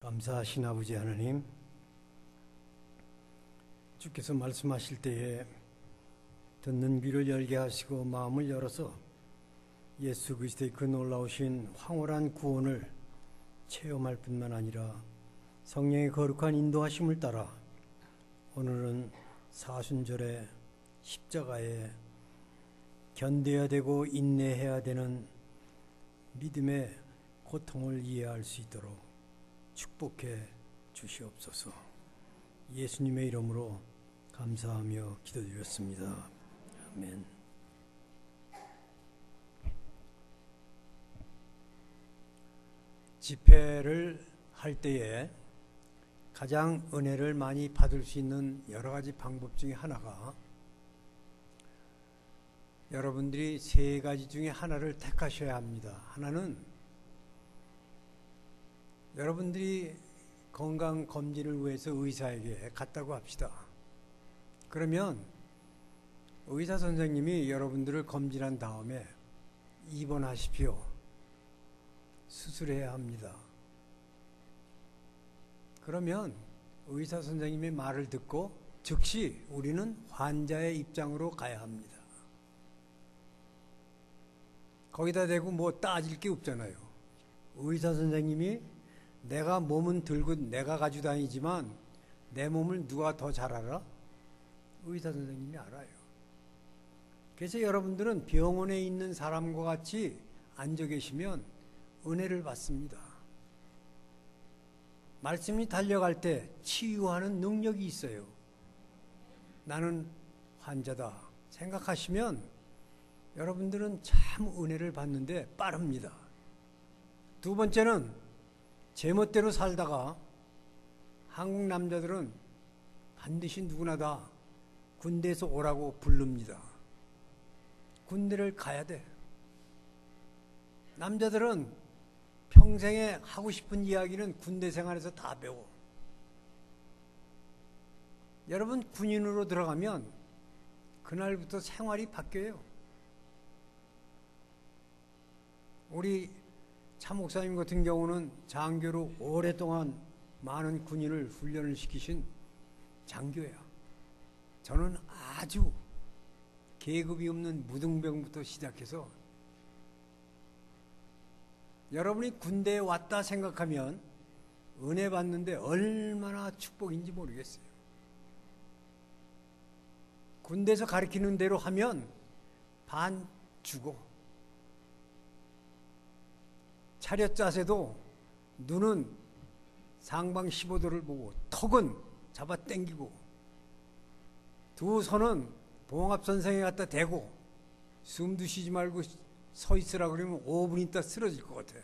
감사하신 아버지 하나님, 주께서 말씀하실 때에 듣는 귀를 열게 하시고 마음을 열어서 예수 그리스도의 그 놀라우신 황홀한 구원을 체험할 뿐만 아니라 성령의 거룩한 인도하심을 따라 오늘은 사순절의 십자가에 견뎌야 되고 인내해야 되는 믿음의 고통을 이해할 수 있도록 축복해 주시옵소서. 예수님의 이름으로 감사하며 기도드렸습니다. 아멘. 집회를 할 때에 가장 은혜를 많이 받을 수 있는 여러 가지 방법 중에 하나가 여러분들이 세 가지 중에 하나를 택하셔야 합니다. 하나는 여러분들이 건강검진을 위해서 의사에게 갔다고 합시다. 그러면 의사 선생님이 여러분들을 검진한 다음에 입원하십시오. 수술해야 합니다. 그러면 의사 선생님의 말을 듣고 즉시 우리는 환자의 입장으로 가야 합니다. 거기다 대고 뭐 따질 게 없잖아요. 의사 선생님이 내가 몸은 들고 내가 가지고 다니지만 내 몸을 누가 더 잘 알아? 의사 선생님이 알아요. 그래서 여러분들은 병원에 있는 사람과 같이 앉아 계시면 은혜를 받습니다. 말씀이 달려갈 때 치유하는 능력이 있어요. 나는 환자다 생각하시면 여러분들은 참 은혜를 받는데 빠릅니다. 두 번째는 제멋대로 살다가 한국 남자들은 반드시 누구나 다 군대에서 오라고 부릅니다. 군대를 가야 돼. 남자들은 평생에 하고 싶은 이야기는 군대 생활에서 다 배워. 여러분 군인으로 들어가면 그날부터 생활이 바뀌어요. 우리 차 목사님 같은 경우는 장교로 오랫동안 많은 군인을 훈련을 시키신 장교야. 저는 아주 계급이 없는 무등병부터 시작해서 여러분이 군대에 왔다 생각하면 은혜 받는데 얼마나 축복인지 모르겠어요. 군대에서 가르치는 대로 하면 반 죽어. 차렷 자세도 눈은 상방 15도를 보고 턱은 잡아 당기고 두 손은 봉합 선생에 갖다 대고 숨도 쉬지 말고 서 있으라 그러면 5분 있다 쓰러질 것 같아.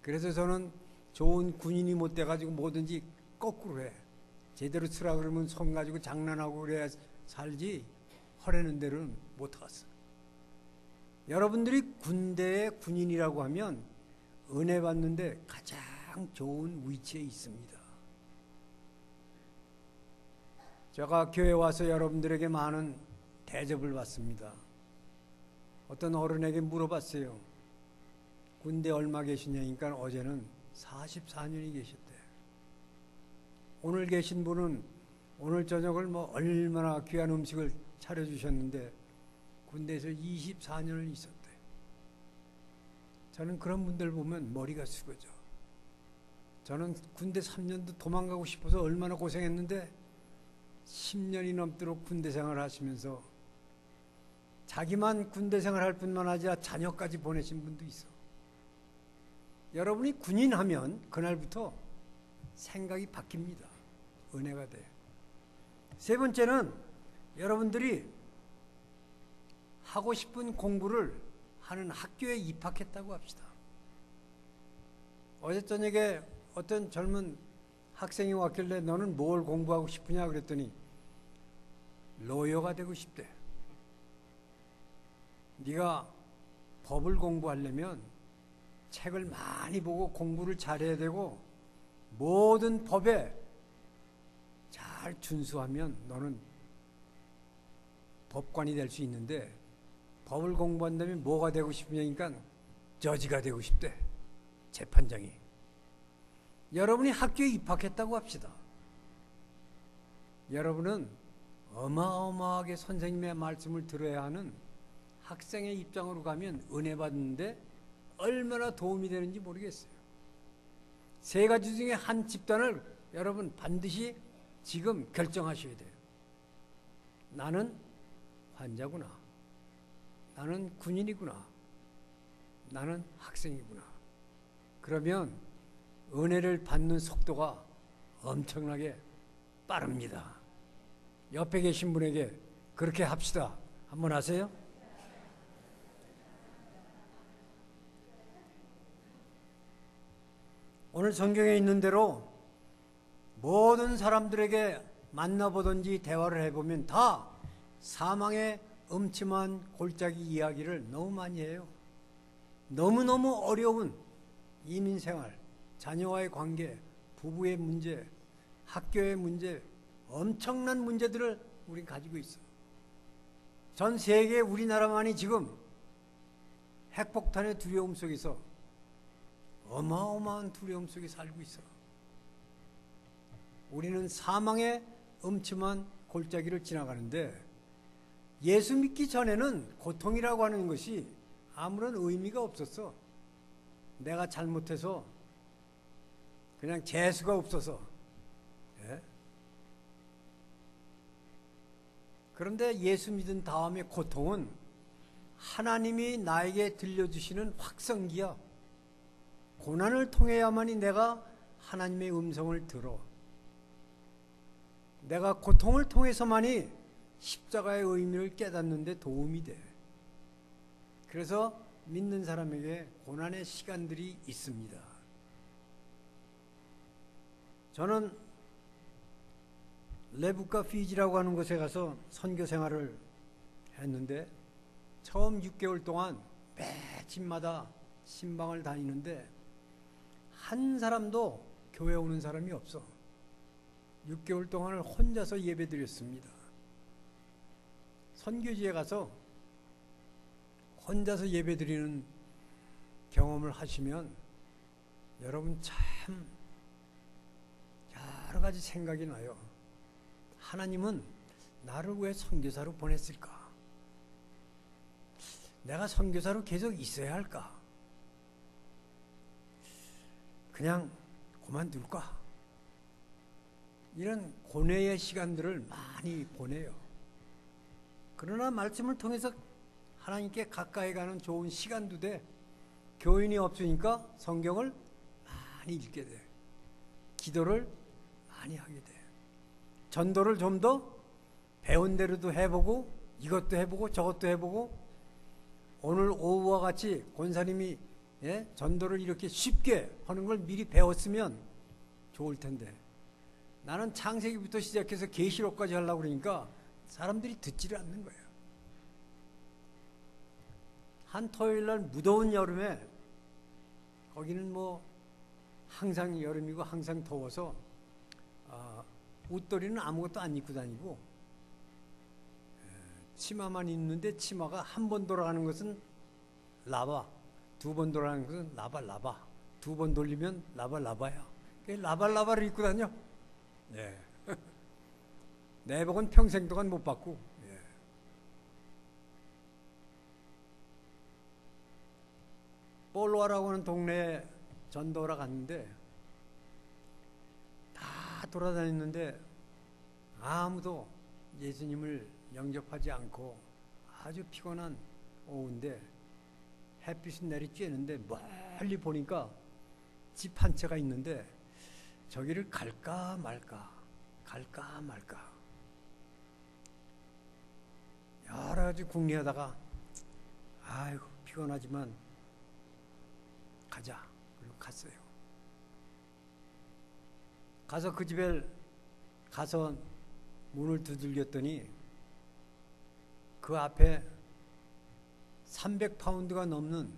그래서 저는 좋은 군인이 못 돼가지고 뭐든지 거꾸로 해. 제대로 쓰라 그러면 손 가지고 장난하고 그래야 살지 허래는 데는 못 갔어. 여러분들이 군대의 군인이라고 하면 은혜 받는데 가장 좋은 위치에 있습니다. 제가 교회 와서 여러분들에게 많은 대접을 받습니다. 어떤 어른에게 물어봤어요. 군대 얼마 계시냐니까 어제는 44년이 계셨대. 오늘 계신 분은 오늘 저녁을 뭐 얼마나 귀한 음식을 차려주셨는데 군대에서 24년을 있었대. 저는 그런 분들 보면 머리가 숙여져. 저는 군대 3년도 도망가고 싶어서 얼마나 고생했는데 10년이 넘도록 군대 생활을 하시면서 자기만 군대 생활할 뿐만 아니라 자녀까지 보내신 분도 있어. 여러분이 군인하면 그날부터 생각이 바뀝니다. 은혜가 돼. 세 번째는 여러분들이 하고 싶은 공부를 하는 학교에 입학했다고 합시다. 어제 저녁에 어떤 젊은 학생이 왔길래 너는 뭘 공부하고 싶으냐 그랬더니 로여가 되고 싶대. 네가 법을 공부하려면 책을 많이 보고 공부를 잘해야 되고 모든 법에 잘 준수하면 너는 법관이 될 수 있는데 법을 공부한다면 뭐가 되고 싶으냐니까 저지가 되고 싶대. 재판장이. 여러분이 학교에 입학했다고 합시다. 여러분은 어마어마하게 선생님의 말씀을 들어야 하는 학생의 입장으로 가면 은혜 받는데 얼마나 도움이 되는지 모르겠어요. 세 가지 중에 한 집단을 여러분 반드시 지금 결정하셔야 돼요. 나는 환자구나. 나는 군인이구나. 나는 학생이구나. 그러면 은혜를 받는 속도가 엄청나게 빠릅니다. 옆에 계신 분에게 그렇게 합시다. 한번 하세요. 오늘 성경에 있는 대로 모든 사람들에게 만나보든지 대화를 해보면 다 사망의 음침한 골짜기 이야기를 너무 많이 해요. 너무너무 어려운 이민생활, 자녀와의 관계, 부부의 문제, 학교의 문제, 엄청난 문제들을 우리 가지고 있어요. 전 세계 우리나라만이 지금 핵폭탄의 두려움 속에서 어마어마한 두려움 속에 살고 있어. 우리는 사망의 음침한 골짜기를 지나가는데 예수 믿기 전에는 고통이라고 하는 것이 아무런 의미가 없었어. 내가 잘못해서 그냥 재수가 없어서. 예? 그런데 예수 믿은 다음에 고통은 하나님이 나에게 들려주시는 확성기야. 고난을 통해야만이 내가 하나님의 음성을 들어. 내가 고통을 통해서만이 십자가의 의미를 깨닫는데 도움이 돼. 그래서 믿는 사람에게 고난의 시간들이 있습니다. 저는 레부카 피지라고 하는 곳에 가서 선교 생활을 했는데 처음 6개월 동안 매 집마다 신방을 다니는데 한 사람도 교회 오는 사람이 없어. 6개월 동안을 혼자서 예배드렸습니다. 선교지에 가서 혼자서 예배드리는 경험을 하시면 여러분 참 여러 가지 생각이 나요. 하나님은 나를 왜 선교사로 보냈을까? 내가 선교사로 계속 있어야 할까? 그냥 그만둘까? 이런 고뇌의 시간들을 많이 보내요. 그러나 말씀을 통해서 하나님께 가까이 가는 좋은 시간도 돼. 교인이 없으니까 성경을 많이 읽게 돼. 기도를 많이 하게 돼. 전도를 좀 더 배운 대로도 해보고 이것도 해보고 저것도 해보고 오늘 오후와 같이 권사님이 전도를 이렇게 쉽게 하는 걸 미리 배웠으면 좋을 텐데 나는 창세기부터 시작해서 계시록까지 하려고 그러니까 사람들이 듣지를 않는 거예요. 한 토요일날 무더운 여름에 거기는 뭐 항상 여름이고 항상 더워서 옷도리는 아무것도 안 입고 다니고 치마만 입는데 치마가 한 번 돌아가는 것은 라바, 두 번 돌아가는 것은 라바, 두 번 돌리면 라바야. 라바를 입고 다녀. 예. 내복은 평생 동안 못 받고. 예. 볼로아라고 하는 동네에 전도하러 갔는데 다 돌아다녔는데 아무도 예수님을 영접하지 않고 아주 피곤한 오후인데 햇빛은 내리쬐는데 멀리 보니까 집 한 채가 있는데 저기를 갈까 말까 여러 가지 궁리하다가 아이고 피곤하지만 가자. 그리고 갔어요. 가서 그 집에 가서 문을 두들겼더니 그 앞에 300파운드가 넘는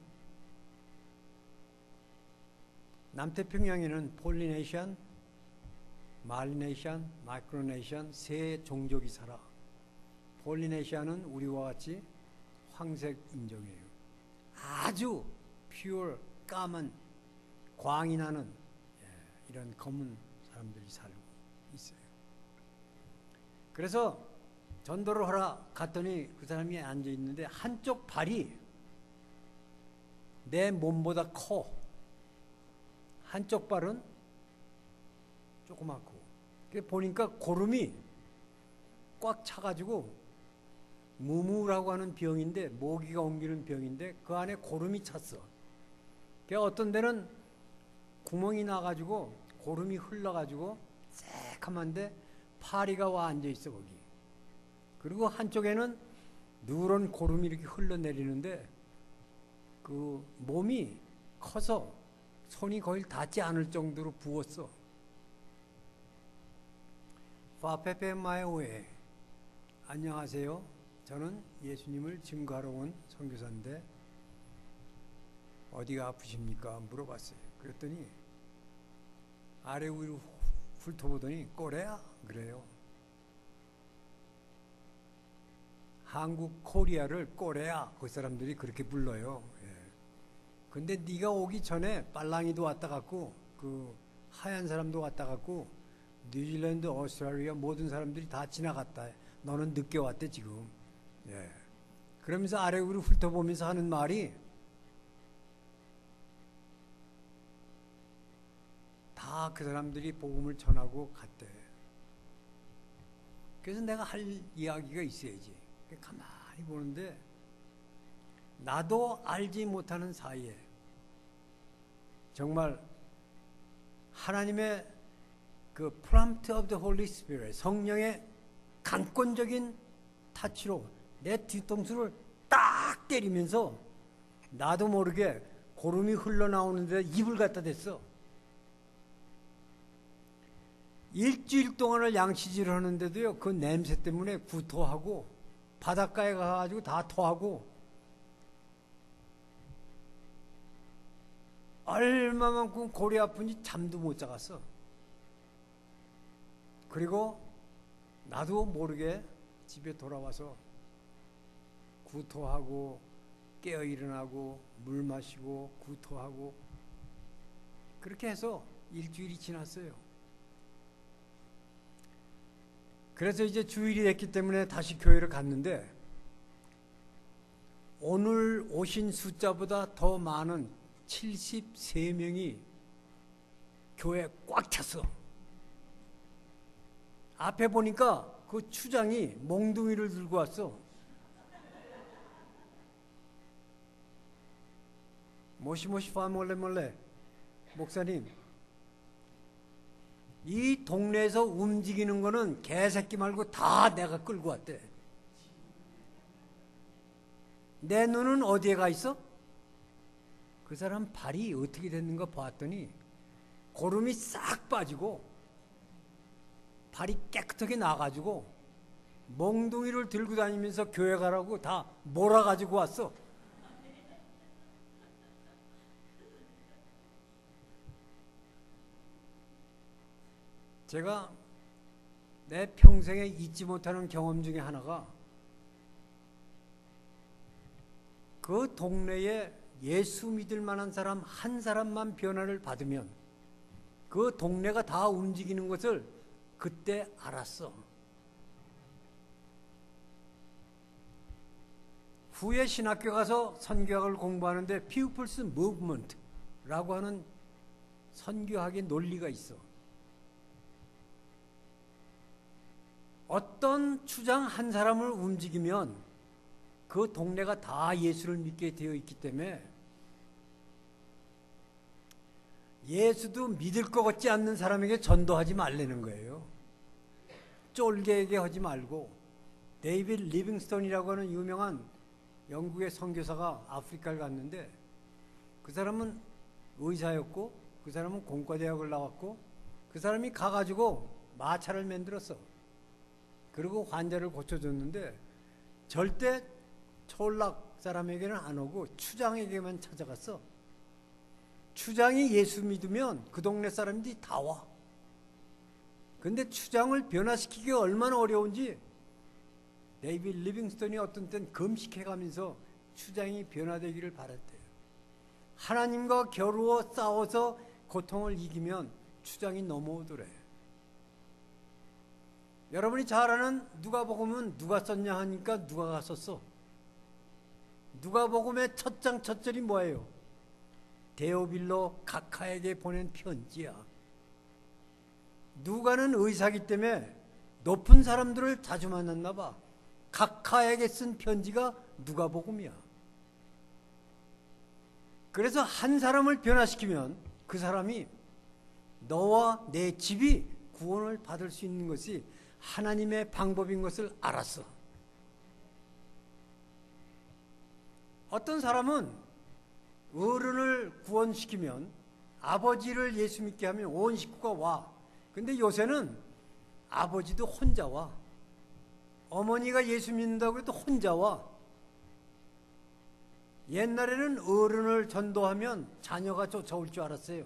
남태평양에는 폴리네시안, 말리네시안, 마이크로네시안 세 종족이 살아. 폴리네시안은 우리와 같이 황색 인종이에요. 아주 퓨어 까만 광이 나는 이런 검은 사람들이 살고 있어요. 그래서 전도를 하러 갔더니 그 사람이 앉아 있는데 한쪽 발이 내 몸보다 커. 한쪽 발은 조그맣고. 보니까 고름이 꽉 차가지고 무무라고 하는 병인데, 모기가 옮기는 병인데 그 안에 고름이 찼어. 어떤 데는 구멍이 나가지고 고름이 흘러가지고 새카만데 파리가 와 앉아 있어 거기. 그리고 한쪽에는 누런 고름이 이렇게 흘러내리는데 그 몸이 커서 손이 거의 닿지 않을 정도로 부었어. 파페페 마에오에 안녕하세요. 저는 예수님을 증거하러 온 선교사인데 어디가 아프십니까? 물어봤어요. 그랬더니 아래 위로 훑어보더니 꼬레야? 그래요. 한국 코리아를 꼬레야 그 사람들이 그렇게 불러요. 예. 근데 네가 오기 전에 빨랑이도 왔다 갔고 그 하얀 사람도 왔다 갔고 뉴질랜드, 오스트레일리아 모든 사람들이 다 지나갔다. 너는 늦게 왔대 지금. 예. 그러면서 아래 위로 훑어보면서 하는 말이 다 그 사람들이 복음을 전하고 갔대. 그래서 내가 할 이야기가 있어야지. 가만히 보는데 나도 알지 못하는 사이에 정말 하나님의 그 prompt of the Holy Spirit, 성령의 강권적인 타치로 내 뒤통수를 딱 때리면서 나도 모르게 고름이 흘러나오는데 입을 갖다 댔어. 일주일 동안을 양치질을 하는데도요, 그 냄새 때문에 구토하고 바닷가에 가가지고 다 토하고 얼마만큼 골이 아픈지 잠도 못 자갔어. 그리고 나도 모르게 집에 돌아와서 구토하고 깨어 일어나고 물 마시고 구토하고 그렇게 해서 일주일이 지났어요. 그래서 이제 주일이 됐기 때문에 다시 교회를 갔는데 오늘 오신 숫자보다 더 많은 73명이 교회에 꽉 찼어. 앞에 보니까 그 추장이 몽둥이를 들고 왔어. 모시모시 파몰레몰레 목사님, 이 동네에서 움직이는 거는 개새끼 말고 다 내가 끌고 왔대. 내 눈은 어디에 가 있어? 그 사람 발이 어떻게 됐는가 봤더니 고름이 싹 빠지고 발이 깨끗하게 나가지고 몽둥이를 들고 다니면서 교회 가라고 다 몰아가지고 왔어. 제가 내 평생에 잊지 못하는 경험 중에 하나가 그 동네에 예수 믿을 만한 사람 한 사람만 변화를 받으면 그 동네가 다 움직이는 것을 그때 알았어. 후에 신학교 가서 선교학을 공부하는데 People's Movement라고 하는 선교학의 논리가 있어. 어떤 추장 한 사람을 움직이면 그 동네가 다 예수를 믿게 되어 있기 때문에 예수도 믿을 것 같지 않는 사람에게 전도하지 말라는 거예요. 쫄개에게 하지 말고. 데이빗 리빙스턴이라고 하는 유명한 영국의 선교사가 아프리카를 갔는데 그 사람은 의사였고 그 사람은 공과대학을 나왔고 그 사람이 가가지고 마차를 만들었어. 그리고 환자를 고쳐줬는데 절대 촌락 사람에게는 안 오고 추장에게만 찾아갔어. 추장이 예수 믿으면 그 동네 사람들이 다 와. 근데 추장을 변화시키기가 얼마나 어려운지 데이빗 리빙스턴이 어떤 땐 금식해가면서 추장이 변화되기를 바랐대요. 하나님과 겨루어 싸워서 고통을 이기면 고추장이 넘어오더래. 여러분이 잘 아는 누가복음은 누가 썼냐 하니까 누가가 썼어. 누가복음의 첫 장 첫 절이 뭐예요? 데오빌로 각하에게 보낸 편지야. 누가는 의사기 때문에 높은 사람들을 자주 만났나 봐. 각하에게 쓴 편지가 누가복음이야. 그래서 한 사람을 변화시키면 그 사람이 너와 내 집이 구원을 받을 수 있는 것이 하나님의 방법인 것을 알았어. 어떤 사람은 어른을 구원시키면, 아버지를 예수 믿게 하면 온 식구가 와. 근데 요새는 아버지도 혼자 와. 어머니가 예수 믿는다고 해도 혼자 와. 옛날에는 어른을 전도하면 자녀가 쫓아올 줄 알았어요.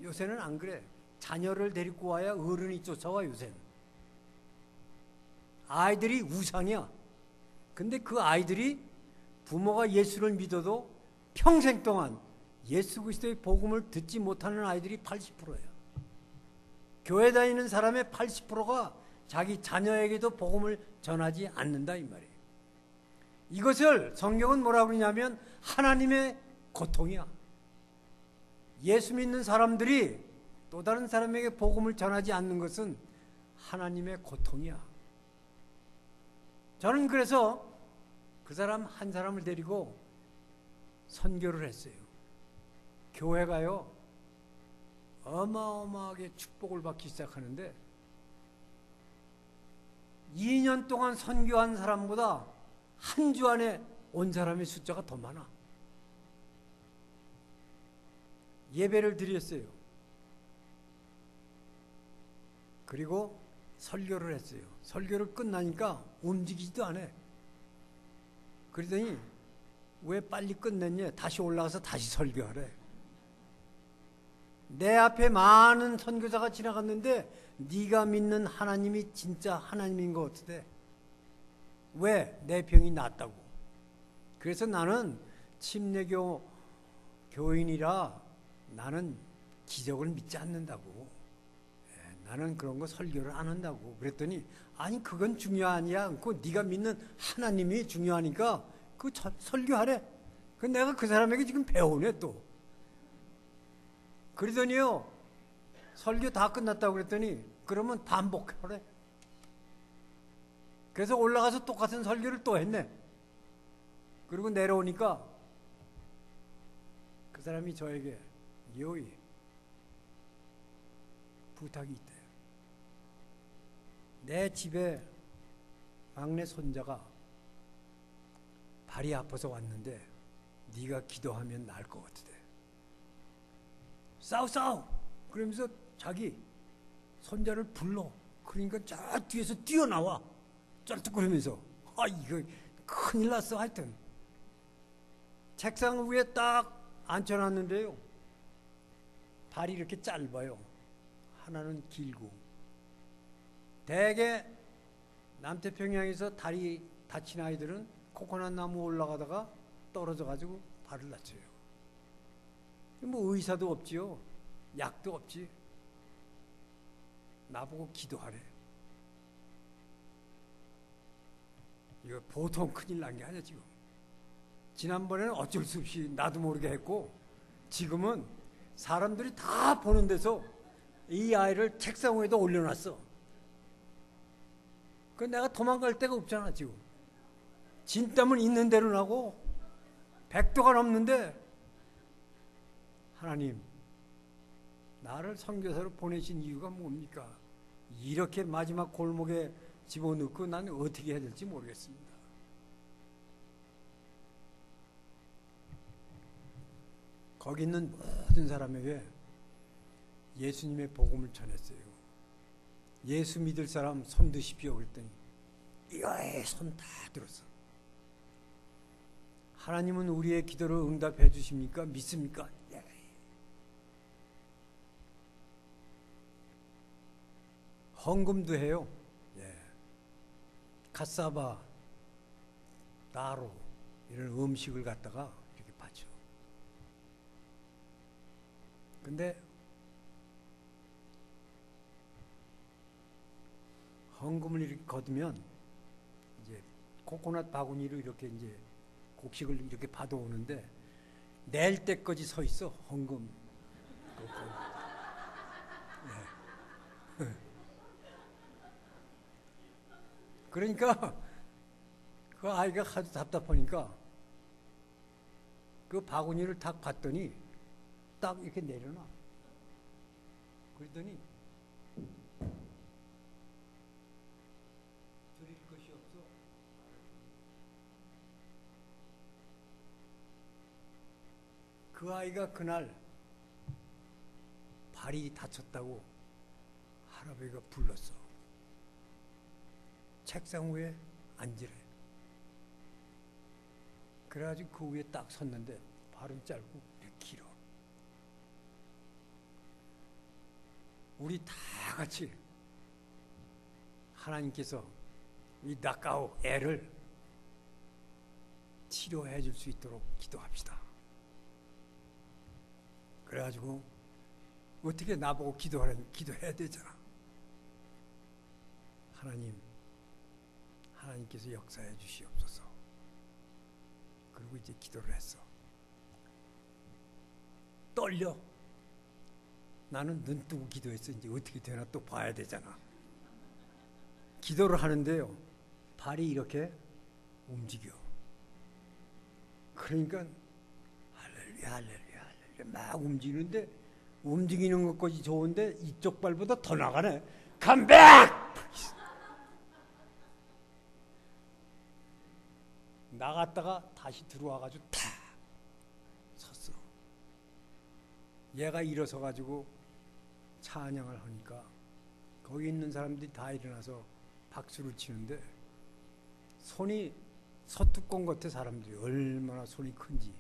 요새는 안 그래. 자녀를 데리고 와야 어른이 쫓아와. 요새는 아이들이 우상이야. 근데 그 아이들이 부모가 예수를 믿어도 평생 동안 예수 그리스도의 복음을 듣지 못하는 아이들이 80%예요. 교회 다니는 사람의 80%가 자기 자녀에게도 복음을 전하지 않는다 이 말이에요. 이것을 성경은 뭐라고 그러냐면 하나님의 고통이야. 예수 믿는 사람들이 또 다른 사람에게 복음을 전하지 않는 것은 하나님의 고통이야. 저는 그래서 그 사람 한 사람을 데리고 선교를 했어요. 교회가요 어마어마하게 축복을 받기 시작하는데 2년 동안 선교한 사람보다 한 주 안에 온 사람의 숫자가 더 많아. 예배를 드렸어요. 그리고 설교를 했어요. 설교를 끝나니까 움직이지도 않아. 그러더니 왜 빨리 끝냈냐? 다시 올라가서 다시 설교하래. 내 앞에 많은 선교사가 지나갔는데 네가 믿는 하나님이 진짜 하나님인 것 같으대. 왜? 내 병이 낫다고. 그래서 나는 침례교 교인이라 나는 기적을 믿지 않는다고. 나는 그런 거 설교를 안 한다고. 그랬더니 아니 그건 중요하냐 않고 네가 믿는 하나님이 중요하니까 그 설교하래. 그 내가 그 사람에게 지금 배우네 또. 그러더니요 설교 다 끝났다고 그랬더니 그러면 반복하래. 그래서 올라가서 똑같은 설교를 또 했네. 그리고 내려오니까 그 사람이 저에게 요이 부탁이 있대요. 내 집에 막내 손자가 발이 아파서 왔는데 네가 기도하면 나을 것 같으대. 싸우 그러면서 자기 손자를 불러. 그러니까 저 뒤에서 뛰어나와 쩔뚝거리면서. 아 이거 큰일 났어. 하여튼 책상 위에 딱 앉혀놨는데요 발이 이렇게 짧아요. 하나는 길고. 대개 남태평양에서 다리 다친 아이들은 코코넛 나무 올라가다가 떨어져 가지고 발을 다쳐요. 뭐 의사도 없지요. 약도 없지. 나보고 기도하래. 이거 보통 큰일 난 게 아니야 지금. 지난번에는 어쩔 수 없이 나도 모르게 했고 지금은 사람들이 다 보는 데서 이 아이를 책상 위에다 올려놨어. 그 내가 도망갈 데가 없잖아 지금. 진땀은 있는 대로 나고 100도가 넘는데 하나님 나를 선교사로 보내신 이유가 뭡니까? 이렇게 마지막 골목에 집어넣고 나는 어떻게 해야 될지 모르겠습니다. 거기 있는 모든 사람에게 예수님의 복음을 전했어요. 예수 믿을 사람 손 드십시오 그랬더니 이거에 손 다 들었어. 하나님은 우리의 기도를 응답해 주십니까? 믿습니까? 예. 헌금도 해요. 예. 카사바, 나로 이런 음식을 갖다가 이렇게 바쳐. 근데 헌금을 이렇게 거두면 이제 코코넛 바구니로 이렇게 이제 곡식을 이렇게 받아오는데 낼 때까지 서 있어 헌금. 네. 그러니까 그 아이가 하도 답답하니까 그 바구니를 딱 봤더니 딱 이렇게 내려놔. 그러더니 드릴 것이 없어. 그 아이가 그날 발이 다쳤다고 할아버지가 불렀어. 책상 위에 앉으래. 그래가지고 그 위에 딱 섰는데 발은 짧고 길어. 우리 다 같이 하나님께서 이 낙가오 애를 치료해 줄 수 있도록 기도합시다. 그래가지고 어떻게 나보고 기도하라니 기도해야 되잖아. 하나님께서 역사해 주시옵소서. 그리고 이제 기도를 했어. 떨려. 나는 눈 뜨고 기도했어. 이제 어떻게 되나 또 봐야 되잖아. 기도를 하는데요, 발이 이렇게 움직여. 그러니까 할렐루야 할렐루야 할렐루야 막 움직이는데, 움직이는 것까지 좋은데 이쪽 발보다 더 나가네. 컴백! 나갔다가 다시 들어와가지고 탁 섰어. 얘가 일어서가지고 찬양을 하니까 거기 있는 사람들이 다 일어나서 박수를 치는데, 손이 서뚜껑 같아. 사람들이 얼마나 손이 큰지.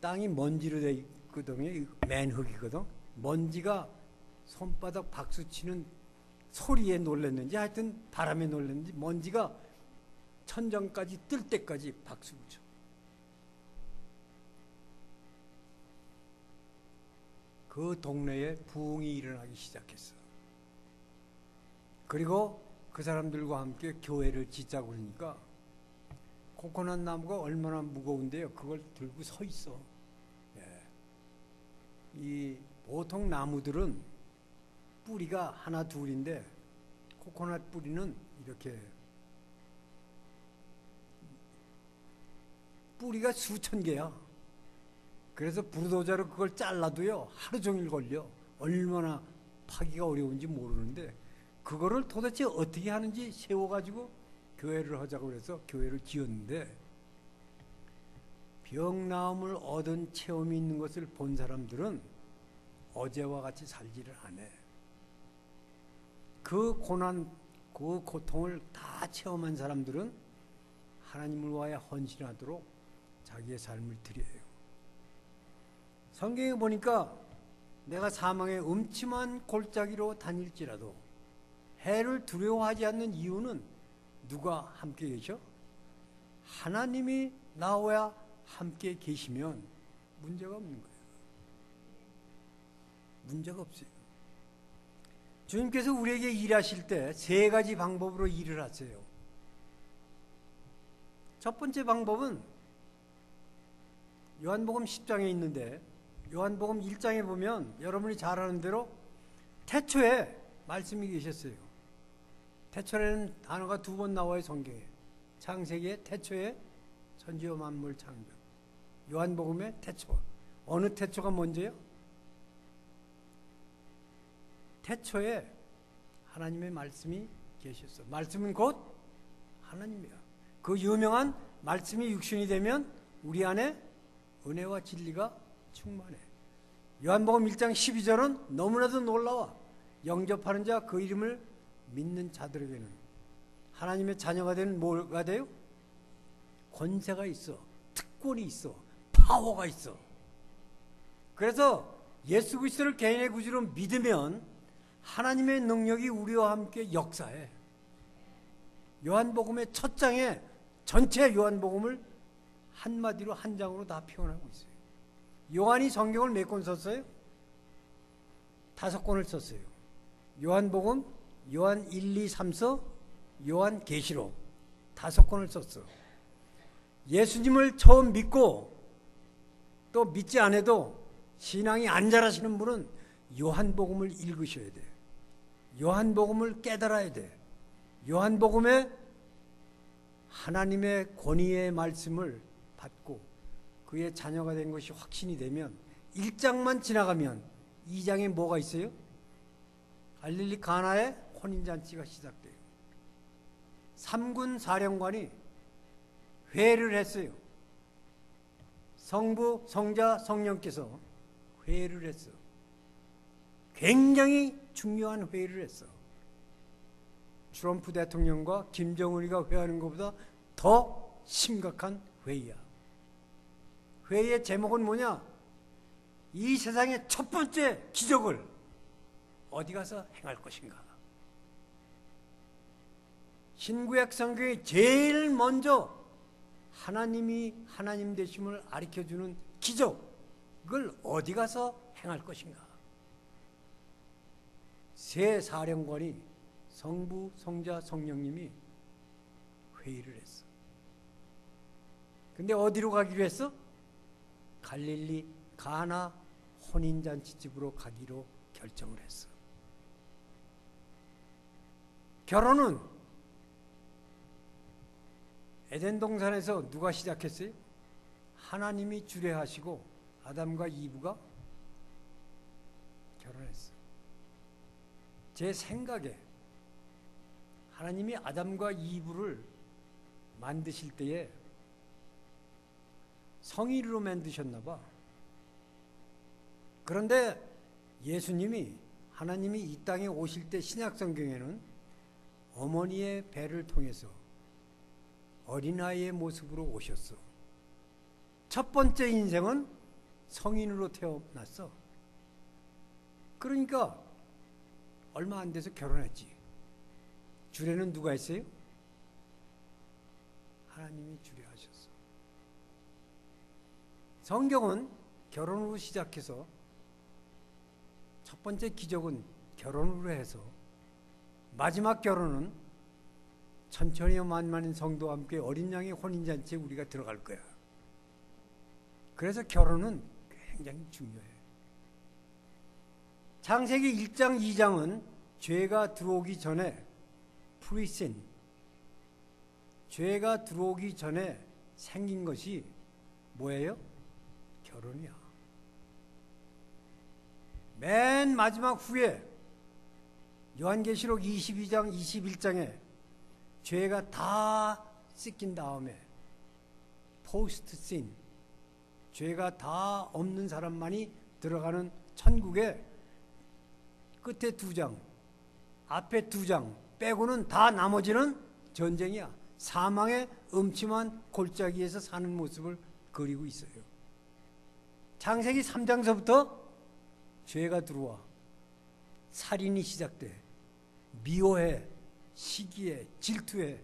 땅이 먼지로 돼 있거든요. 맨흙이거든. 먼지가 손바닥 박수 치는 소리에 놀랐는지, 하여튼 바람에 놀랐는지 먼지가 천장까지 뜰 때까지 박수를 쳐. 그 동네에 부흥이 일어나기 시작했어. 그리고 그 사람들과 함께 교회를 짓자고 그러니까 코코넛 나무가 얼마나 무거운데요. 그걸 들고 서 있어. 예. 이 보통 나무들은 뿌리가 하나 둘인데 코코넛 뿌리는 이렇게 뿌리가 수천 개야. 그래서 불도저로 그걸 잘라도요 하루 종일 걸려. 얼마나 파기가 어려운지 모르는데 그거를 도대체 어떻게 하는지 세워가지고 교회를 하자고 해서 교회를 지었는데, 병나음을 얻은 체험이 있는 것을 본 사람들은 어제와 같이 살지를 않아. 그 고난, 그 고통을 다 체험한 사람들은 하나님을 위하여 헌신하도록 자기의 삶을 드려요. 성경에 보니까 내가 사망의 음침한 골짜기로 다닐지라도 해를 두려워하지 않는 이유는 누가 함께 계셔? 하나님이 나와 함께 계시면 문제가 없는 거예요. 문제가 없어요. 주님께서 우리에게 일하실 때 세 가지 방법으로 일을 하세요. 첫 번째 방법은 요한복음 10장에 있는데, 요한복음 1장에 보면 여러분이 잘 아는 대로 태초에 말씀이 계셨어요. 태초라는 단어가 두 번 나와요, 성경에. 창세기에 태초에 천지와 만물 창조. 요한복음의 태초. 어느 태초가 먼저요? 태초에 하나님의 말씀이 계셨어. 말씀은 곧 하나님이야. 그 유명한 말씀이 육신이 되면 우리 안에 은혜와 진리가 충만해. 요한복음 1장 12절은 너무나도 놀라워. 영접하는 자 그 이름을 믿는 자들에게는 하나님의 자녀가 되는 뭐가 돼요? 권세가 있어. 특권이 있어. 파워가 있어. 그래서 예수 그리스도를 개인의 구주로 믿으면 하나님의 능력이 우리와 함께 역사해. 요한복음의 첫 장에 전체 요한복음을 한마디로 한 장으로 다 표현하고 있어요. 요한이 성경을 몇 권 썼어요? 5권을 썼어요. 요한복음, 요한 1, 2, 3서, 요한 계시록 5권을 썼어. 예수님을 처음 믿고 또 믿지 않아도 신앙이 안 자라시는 분은 요한복음을 읽으셔야 돼. 요한복음을 깨달아야 돼. 요한복음에 하나님의 권위의 말씀을 받고 그의 자녀가 된 것이 확신이 되면 1장만 지나가면 2장에 뭐가 있어요? 갈릴리 가나의 혼인잔치가 시작돼요. 3군 사령관이 회를 했어요. 성부, 성자, 성령께서 회를 했어. 굉장히 중요한 회의를 했어. 트럼프 대통령과 김정은이가 회하는 것보다 더 심각한 회의야. 회의의 제목은 뭐냐? 이 세상의 첫 번째 기적을 어디 가서 행할 것인가? 신구약 성경이 제일 먼저 하나님이 하나님 되심을 가르쳐주는 기적을 어디 가서 행할 것인가? 세 사령관이 성부, 성자, 성령님이 회의를 했어. 근데 어디로 가기로 했어? 갈릴리 가나 혼인잔치집으로 가기로 결정을 했어. 결혼은 에덴 동산에서 누가 시작했어요? 하나님이 주례하시고 아담과 이브가 결혼했어. 제 생각에 하나님이 아담과 이브를 만드실 때에 성의로 만드셨나 봐. 그런데 예수님이 하나님이 이 땅에 오실 때 신약 성경에는 어머니의 배를 통해서 어린아이의 모습으로 오셨어. 첫 번째 인생은 성인으로 태어났어. 그러니까 얼마 안 돼서 결혼했지. 주례는 누가 했어요? 하나님이 주례하셨어. 성경은 결혼으로 시작해서 첫 번째 기적은 결혼으로 해서 마지막 결혼은 천천히와 만만한 성도와 함께 어린 양의 혼인잔치에 우리가 들어갈 거야. 그래서 결혼은 굉장히 중요해. 창세기 1장, 2장은 죄가 들어오기 전에 프리신, 죄가 들어오기 전에 생긴 것이 뭐예요? 결혼이야. 맨 마지막 후에 요한계시록 22장, 21장에 죄가 다 씻긴 다음에 포스트 신, 죄가 다 없는 사람만이 들어가는 천국에 끝에 2장, 앞에 2장 빼고는 다 나머지는 전쟁이야. 사망의 음침한 골짜기에서 사는 모습을 그리고 있어요. 창세기 3장서부터 죄가 들어와. 살인이 시작돼. 미워해. 시기해. 질투해.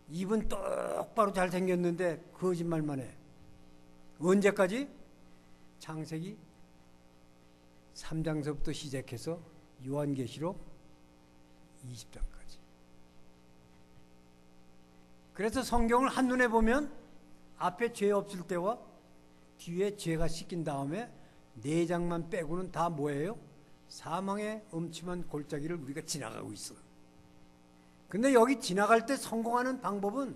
입은 똑바로 잘생겼는데 거짓말만 해. 언제까지? 창세기 3장서부터 시작해서 요한계시록 20장까지. 그래서 성경을 한눈에 보면 앞에 죄 없을 때와 뒤에 죄가 씻긴 다음에 4장만 빼고는 다 뭐예요? 사망의 음침한 골짜기를 우리가 지나가고 있어. 근데 여기 지나갈 때 성공하는 방법은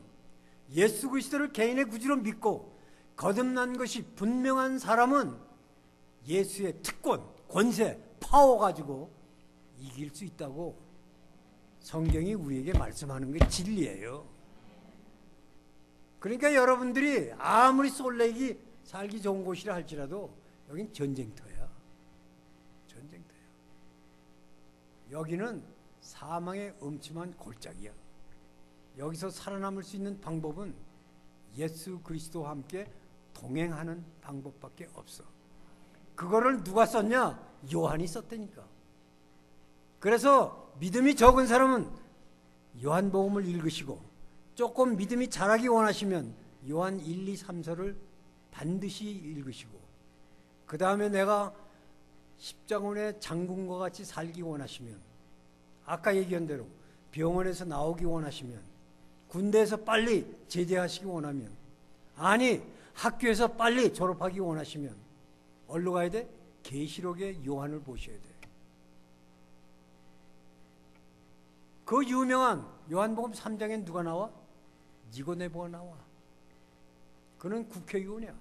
예수 그리스도를 개인의 구주로 믿고 거듭난 것이 분명한 사람은 예수의 특권, 권세, 파워 가지고 이길 수 있다고 성경이 우리에게 말씀하는 게 진리예요. 그러니까 여러분들이 아무리 솔레기 살기 좋은 곳이라 할지라도 여긴 전쟁터야. 전쟁터야. 여기는 사망의 음침한 골짜기야. 여기서 살아남을 수 있는 방법은 예수 그리스도와 함께 동행하는 방법밖에 없어. 그거를 누가 썼냐? 요한이 썼다니까. 그래서 믿음이 적은 사람은 요한복음을 읽으시고 조금 믿음이 자라기 원하시면 요한 1, 2, 3서를 반드시 읽으시고 그 다음에 내가 십자군의 장군과 같이 살기 원하시면 아까 얘기한 대로 병원에서 나오기 원하시면, 군대에서 빨리 제대하시기 원하면, 아니 학교에서 빨리 졸업하기 원하시면 어디로 가야 돼? 계시록의 요한을 보셔야 돼. 그 유명한 요한복음 3장에 누가 나와? 니고데모가 나와. 그는 국회의원이야.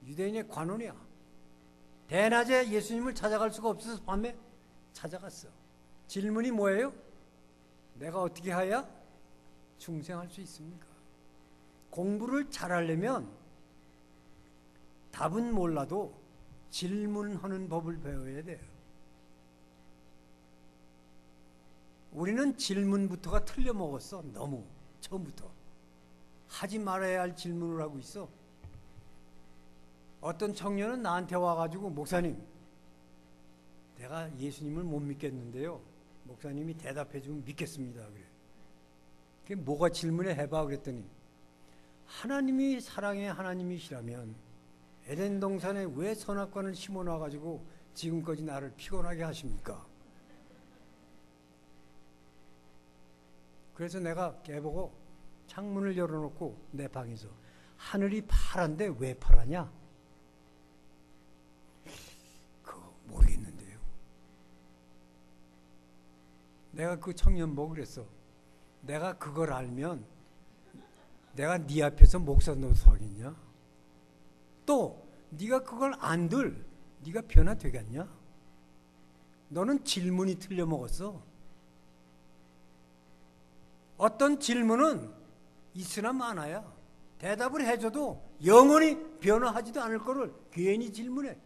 유대인의 관원이야. 대낮에 예수님을 찾아갈 수가 없어서 밤에 찾아갔어. 질문이 뭐예요? 내가 어떻게 해야 중생할 수 있습니까? 공부를 잘하려면 답은 몰라도 질문하는 법을 배워야 돼요. 우리는 질문부터가 틀려먹었어. 너무 처음부터 하지 말아야 할 질문을 하고 있어. 어떤 청년은 나한테 와가지고, 목사님, 내가 예수님을 못 믿겠는데요, 목사님이 대답해 주면 믿겠습니다. 그래. 그게 뭐가 질문해 해봐 그랬더니, 하나님이 사랑의 하나님이시라면 에덴 동산에 왜 선악과를 심어놔가지고 지금까지 나를 피곤하게 하십니까? 그래서 내가 걔보고 창문을 열어놓고 내 방에서, 하늘이 파란데 왜 파라냐? 그거 모르겠는데요. 내가 그 청년 보고 그랬어. 내가 그걸 알면 내가 네 앞에서 목사 노릇 하겠냐? 또 네가 그걸 안들 네가 변화되겠냐? 너는 질문이 틀려먹었어. 어떤 질문은 있으나 마나야. 대답을 해줘도 영원히 변화하지도 않을 거를 괜히 질문해.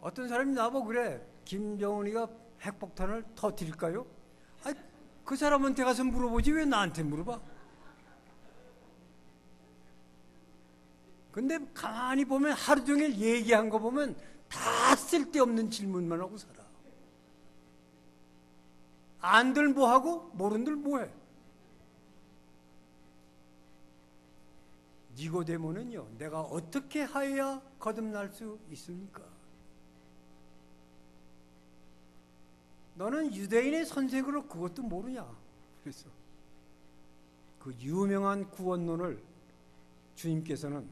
어떤 사람이 나보고 그래. 김정은이가 핵폭탄을 터뜨릴까요? 아니, 그 사람한테 가서 물어보지 왜 나한테 물어봐? 근데 가만히 보면 하루 종일 얘기한 거 보면 다 쓸데없는 질문만 하고 살아. 안들 뭐하고 모른들 뭐해. 니고데모는요, 내가 어떻게 하여야 거듭날 수 있습니까? 너는 유대인의 선생으로 그것도 모르냐? 그래서 그 유명한 구원론을 주님께서는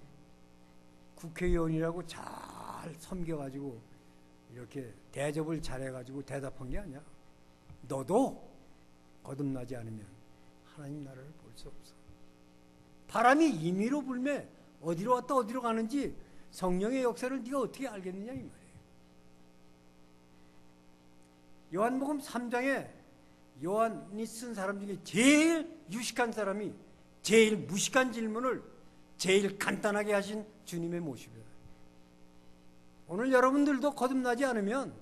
국회의원이라고 잘 섬겨가지고 이렇게 대접을 잘해가지고 대답한 게 아니야. 너도 거듭나지 않으면 하나님 나라를 볼 수 없어. 바람이 임의로 불매 어디로 왔다 어디로 가는지 성령의 역사를 네가 어떻게 알겠느냐 이 말이에요. 요한복음 3장에 요한이 쓴 사람 중에 제일 유식한 사람이 제일 무식한 질문을 제일 간단하게 하신 주님의 모습이에요. 오늘 여러분들도 거듭나지 않으면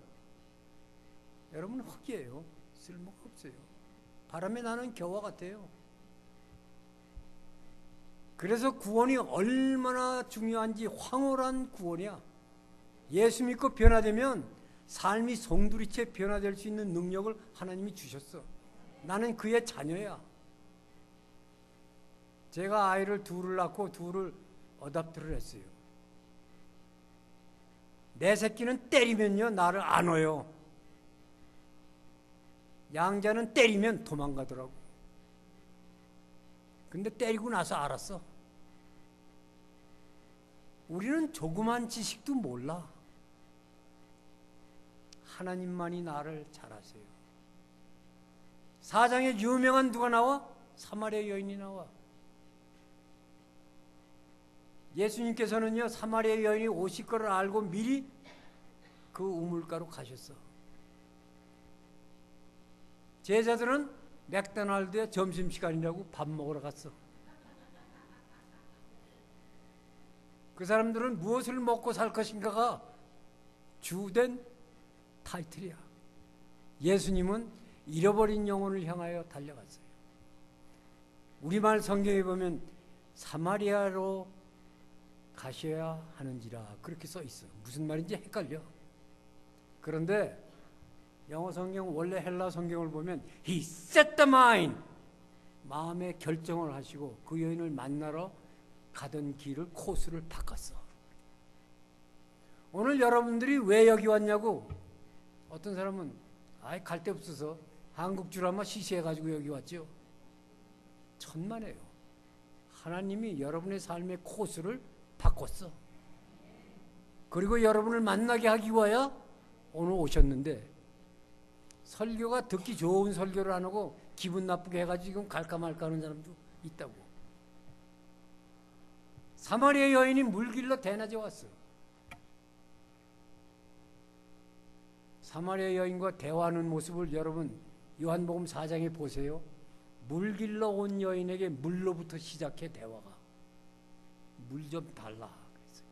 여러분 흙이에요. 쓸모가 없어요. 바람에 나는 겨와 같아요. 그래서 구원이 얼마나 중요한지, 황홀한 구원이야. 예수 믿고 변화되면 삶이 송두리째 변화될 수 있는 능력을 하나님이 주셨어. 나는 그의 자녀야. 제가 아이를 둘을 낳고 둘을 어답트를 했어요. 내 새끼는 때리면요 나를 안 와요. 양자는 때리면 도망가더라고. 근데 때리고 나서 알았어. 우리는 조그만 지식도 몰라. 하나님만이 나를 잘 아세요. 사장에 유명한 누가 나와? 사마리아 여인이 나와. 예수님께서는요 사마리아 여인이 오실 거를 알고 미리 그 우물가로 가셨어. 제자들은 맥도날드에 점심시간이라고 밥 먹으러 갔어. 그 사람들은 무엇을 먹고 살 것인가가 주된 타이틀이야. 예수님은 잃어버린 영혼을 향하여 달려갔어요. 우리말 성경에 보면 사마리아로 가셔야 하는지라 그렇게 써 있어. 무슨 말인지 헷갈려. 그런데 영어 성경 원래 헬라 성경을 보면 He set the mind, 마음의 결정을 하시고 그 여인을 만나러 가던 길을 코스를 바꿨어. 오늘 여러분들이 왜 여기 왔냐고. 어떤 사람은 아예 갈 데 없어서 한국 드라마 시시해가지고 여기 왔죠. 천만에요. 하나님이 여러분의 삶의 코스를 바꿨어. 그리고 여러분을 만나게 하기 위하여 오늘 오셨는데, 설교가 듣기 좋은 설교를 안 하고 기분 나쁘게 해가지고 지금 갈까 말까 하는 사람도 있다고. 사마리아 여인이 물길로 대낮에 왔어. 사마리아 여인과 대화하는 모습을 여러분 요한복음 4장에 보세요. 물길로 온 여인에게 물로부터 시작해 대화가. 물 좀 달라 그랬어요.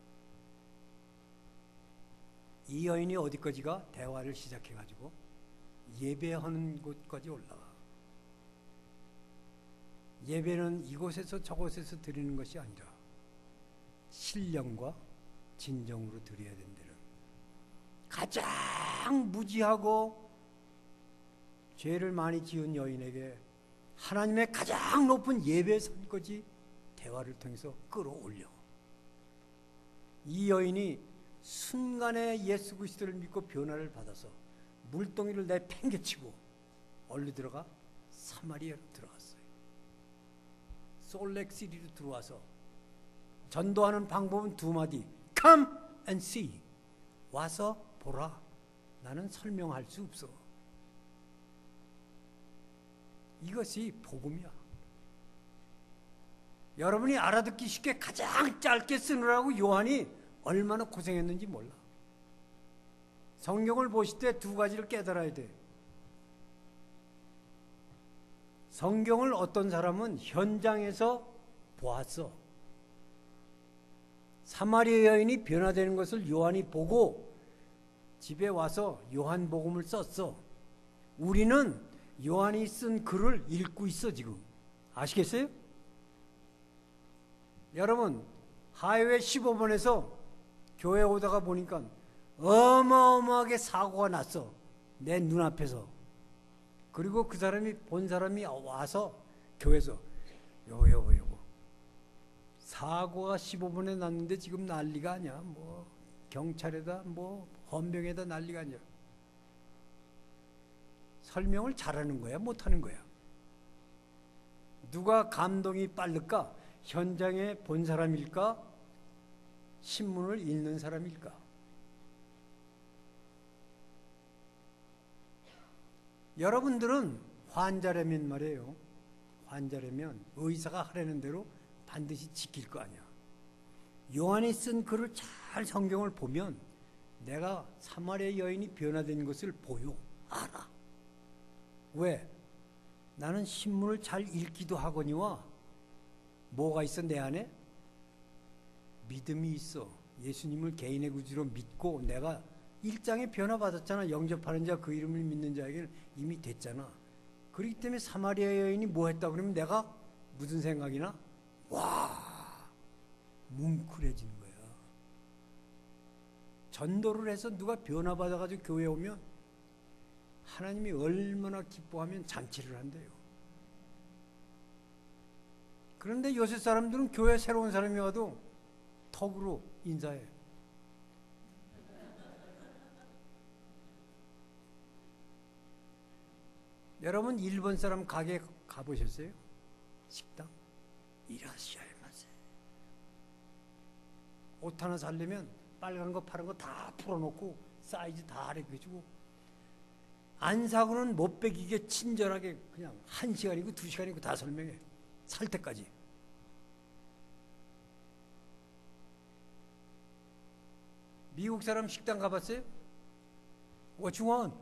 이 여인이 어디까지가 대화를 시작해가지고 예배하는 곳까지 올라가. 예배는 이곳에서 저곳에서 드리는 것이 아니라 신령과 진정으로 드려야 된다는, 가장 무지하고 죄를 많이 지은 여인에게 하나님의 가장 높은 예배 선까지 대화를 통해서 끌어올려. 이 여인이 순간에 예수 그리스도를 믿고 변화를 받아서 물동이를 내팽개치고 얼리 들어가 사마리아로 들어갔어요. 솔렉시리로 들어와서 전도하는 방법은 두 마디. Come and see. 와서 보라. 나는 설명할 수 없어. 이것이 복음이야. 여러분이 알아듣기 쉽게 가장 짧게 쓰느라고 요한이 얼마나 고생했는지 몰라. 성경을 보실 때 두 가지를 깨달아야 돼. 성경을 어떤 사람은 현장에서 보았어. 사마리아 여인이 변화되는 것을 요한이 보고 집에 와서 요한복음을 썼어. 우리는 요한이 쓴 글을 읽고 있어 지금. 아시겠어요? 여러분, 하이웨이 15번에서 교회 오다가 보니까 어마어마하게 사고가 났어. 내 눈앞에서. 그리고 그 사람이 본 사람이 와서 교회에서 요거 사고가 15번에 났는데 지금 난리가 아니야. 뭐 경찰에다 뭐 헌병에다 난리가 아니야. 설명을 잘하는 거야, 못하는 거야? 누가 감동이 빠를까? 현장에 본 사람일까? 신문을 읽는 사람일까? 여러분들은 환자라면 말이에요. 환자라면 의사가 하라는 대로 반드시 지킬 거 아니야. 요한이 쓴 글을 잘 성경을 보면 내가 사마리아 여인이 변화된 것을 보여. 알아. 왜? 나는 신문을 잘 읽기도 하거니와 뭐가 있어 내 안에? 믿음이 있어. 예수님을 개인의 구주로 믿고 내가 1장에 변화받았잖아. 영접하는 자 그 이름을 믿는 자에게는 이미 됐잖아. 그렇기 때문에 사마리아 여인이 뭐 했다 그러면 내가 무슨 생각이나? 와, 뭉클해지는 거야. 전도를 해서 누가 변화받아가지고 교회에 오면 하나님이 얼마나 기뻐하면 잔치를 한대요. 그런데 요새 사람들은 교회 새로운 사람이 와도 턱으로 인사해. 여러분 일본 사람 가게 가보셨어요? 식당? 이라시아이마세. 옷 하나 살려면 빨간 거 파란 거 다 풀어놓고 사이즈 다 알려주고 안 사고는 못 베기게 친절하게 그냥 1시간이고 2시간이고 다 설명해. 살 때까지. 미국 사람 식당 가봤어요? What you want?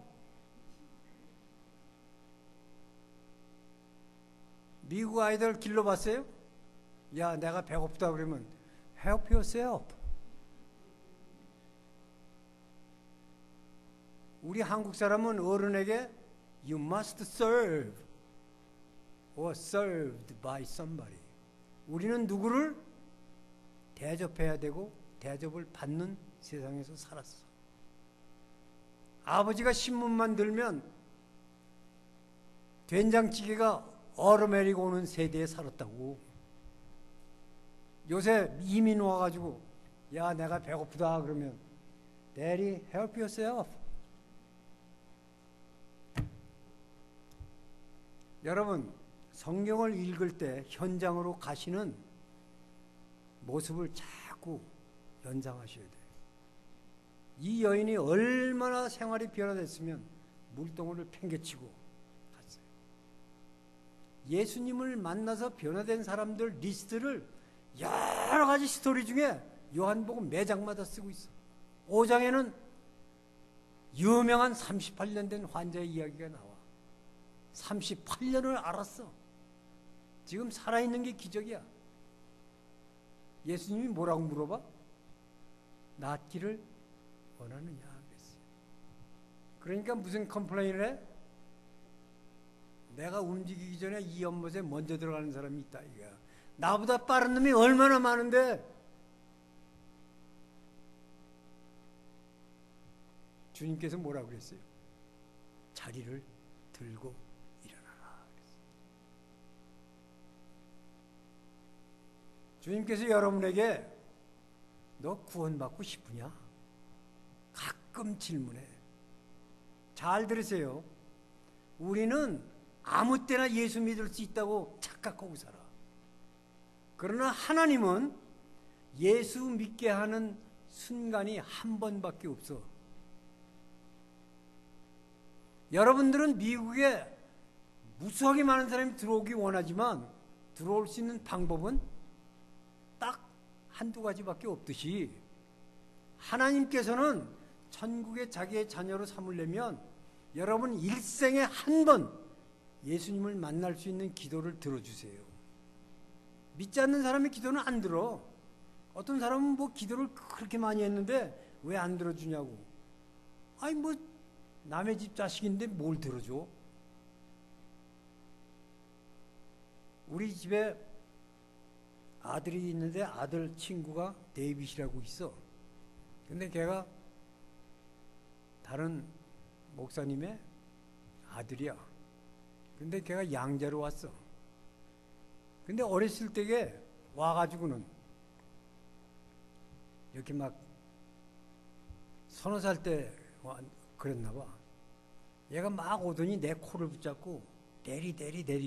미국 아이들 길러봤어요? 야, 내가 배고프다 그러면 help yourself. 우리 한국 사람은 어른에게 you must serve or served by somebody. 우리는 누구를 대접해야 되고 대접을 받는 세상에서 살았어. 아버지가 신문만 들면 된장찌개가 얼어내리고 오는 세대에 살았다고. 요새 이민 와가지고 야 내가 배고프다 그러면 Daddy, help yourself. 여러분, 성경을 읽을 때 현장으로 가시는 모습을 자꾸 연상하셔야 돼요. 이 여인이 얼마나 생활이 변화됐으면 물동을 팽개치고 갔어요. 예수님을 만나서 변화된 사람들 리스트를 여러 가지 스토리 중에 요한복음 매장마다 쓰고 있어. 5장에는 유명한 38년 된 환자의 이야기가 나와. 38년을 알았어. 지금 살아있는 게 기적이야. 예수님이 뭐라고 물어봐? 낫기를 원하느냐 그랬어요. 그러니까 무슨 컴플레인을 해? 내가 움직이기 전에 이 연못에 먼저 들어가는 사람이 있다 이거야. 나보다 빠른 놈이 얼마나 많은데. 주님께서 뭐라고 그랬어요? 자리를 들고 일어나라 그랬어요. 주님께서 여러분에게 너 구원받고 싶으냐? 가끔 질문해. 잘 들으세요. 우리는 아무 때나 예수 믿을 수 있다고 착각하고 살아. 그러나 하나님은 예수 믿게 하는 순간이 한 번밖에 없어. 여러분들은 미국에 무수하게 많은 사람이 들어오기 원하지만 들어올 수 있는 방법은 딱 한두 가지밖에 없듯이 하나님께서는 천국에 자기의 자녀로 삼으려면 여러분 일생에 한 번 예수님을 만날 수 있는 기도를 들어주세요. 믿지 않는 사람의 기도는 안 들어. 어떤 사람은 뭐 기도를 그렇게 많이 했는데 왜 안 들어주냐고. 아니 뭐 남의 집 자식인데 뭘 들어줘? 우리 집에 아들이 있는데 아들 친구가 데이빗이라고 있어. 근데 걔가 다른 목사님의 아들이야. 근데 걔가 양자로 왔어. 근데 어렸을 때에 와가지고는 이렇게 막 서너 살 때 그랬나 봐. 얘가 막 오더니 내 코를 붙잡고 대리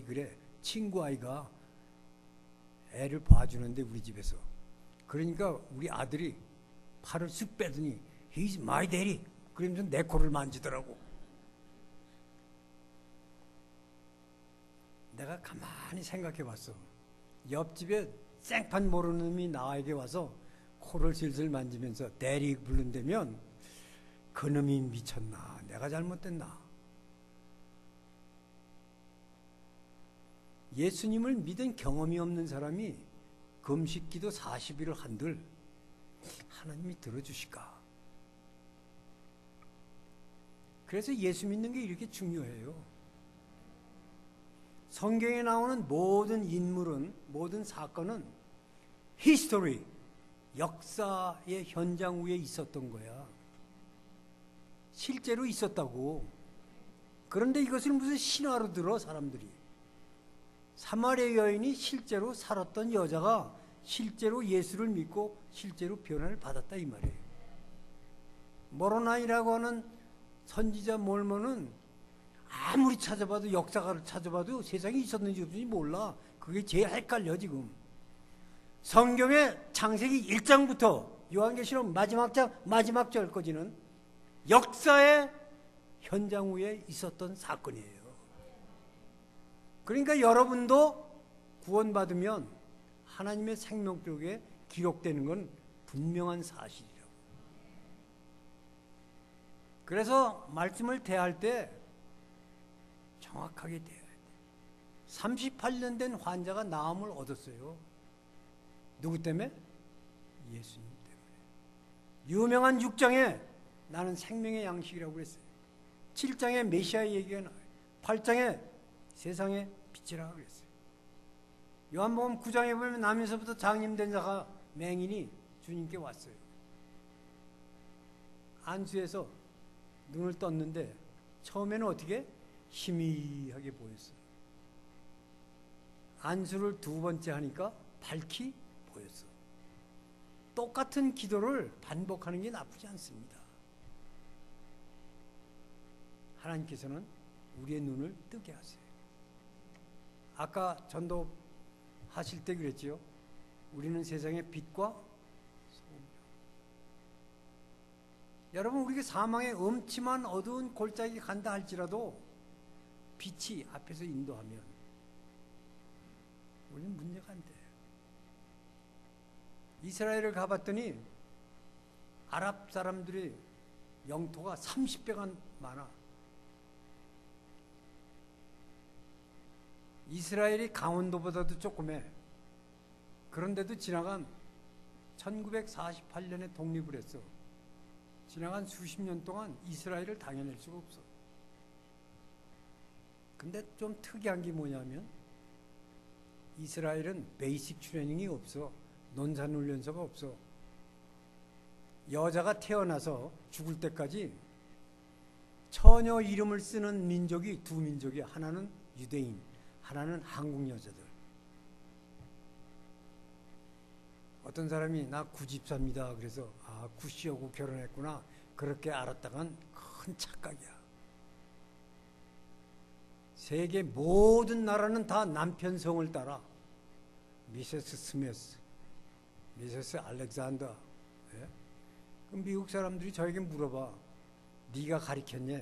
그래. 친구 아이가 애를 봐주는데 우리 집에서. 그러니까 우리 아들이 팔을 쓱 빼더니 He's my daddy. 그러면서 내 코를 만지더라고. 내가 가만히 생각해 봤어. 옆집에 생판 모르는 놈이 나에게 와서 코를 슬슬 만지면서 대리 부른다면 그 놈이 미쳤나? 내가 잘못됐나? 예수님을 믿은 경험이 없는 사람이 금식기도 40일을 한들 하나님이 들어주실까? 그래서 예수 믿는 게 이렇게 중요해요. 성경에 나오는 모든 인물은, 모든 사건은 히스토리, 역사의 현장 위에 있었던 거야. 실제로 있었다고. 그런데 이것을 무슨 신화로 들어 사람들이. 사마리아 여인이 실제로 살았던 여자가 실제로 예수를 믿고 실제로 변화를 받았다 이 말이에요. 모로나이라고 하는 선지자 몰모는 아무리 찾아봐도 역사가를 찾아봐도 세상에 있었는지 없는지 몰라. 그게 제일 헷갈려 지금. 성경의 창세기 1장부터 요한계시록 마지막 장 마지막 절까지는 역사의 현장 위에 있었던 사건이에요. 그러니까 여러분도 구원받으면 하나님의 생명벽에 기록되는 건 분명한 사실이라고. 그래서 말씀을 대할 때 정확하게 대해야 돼. 38년 된 환자가 나음을 얻었어요. 누구 때문에? 예수님 때문에. 유명한 6장에 나는 생명의 양식이라고 그랬어요. 7장에 메시아 얘기가 나와요. 8장에 세상의 빛이라고 그랬어요. 요한복음 9장에 보면 남에서부터 장님된 자가 맹인이 주님께 왔어요. 안수에서 눈을 떴는데 처음에는 어떻게? 희미하게 보였어요. 안수를 두 번째 하니까 밝히 보였어. 똑같은 기도를 반복하는 게 나쁘지 않습니다. 하나님께서는 우리의 눈을 뜨게 하세요. 아까 전도 하실 때 그랬지요. 우리는 세상의 빛과 소금이라. 여러분, 우리가 사망의 음침한 어두운 골짜기 간다 할지라도 빛이 앞에서 인도하면 우리는 문제가 안 돼요. 이스라엘을 가봤더니 아랍 사람들의 영토가 30배가 많아. 이스라엘이 강원도보다도 조그매. 그런데도 지나간 1948년에 독립을 했어. 지나간 수십 년 동안 이스라엘을 당해낼 수가 없어. 근데 좀 특이한 게 뭐냐면 이스라엘은 베이직 트레이닝이 없어. 논산훈련소가 없어. 여자가 태어나서 죽을 때까지 처녀 이름을 쓰는 민족이 두 민족이야. 하나는 유대인, 하나는 한국 여자들. 어떤 사람이 나 구집사입니다. 그래서 아, 구씨하고 결혼했구나. 그렇게 알았다간 큰 착각이야. 세계 모든 나라는 다 남편 성을 따라. 미세스 스미스, 미세스 알렉산더. 예? 그럼 미국 사람들이 저에게 물어봐. 네가 가르쳤냐?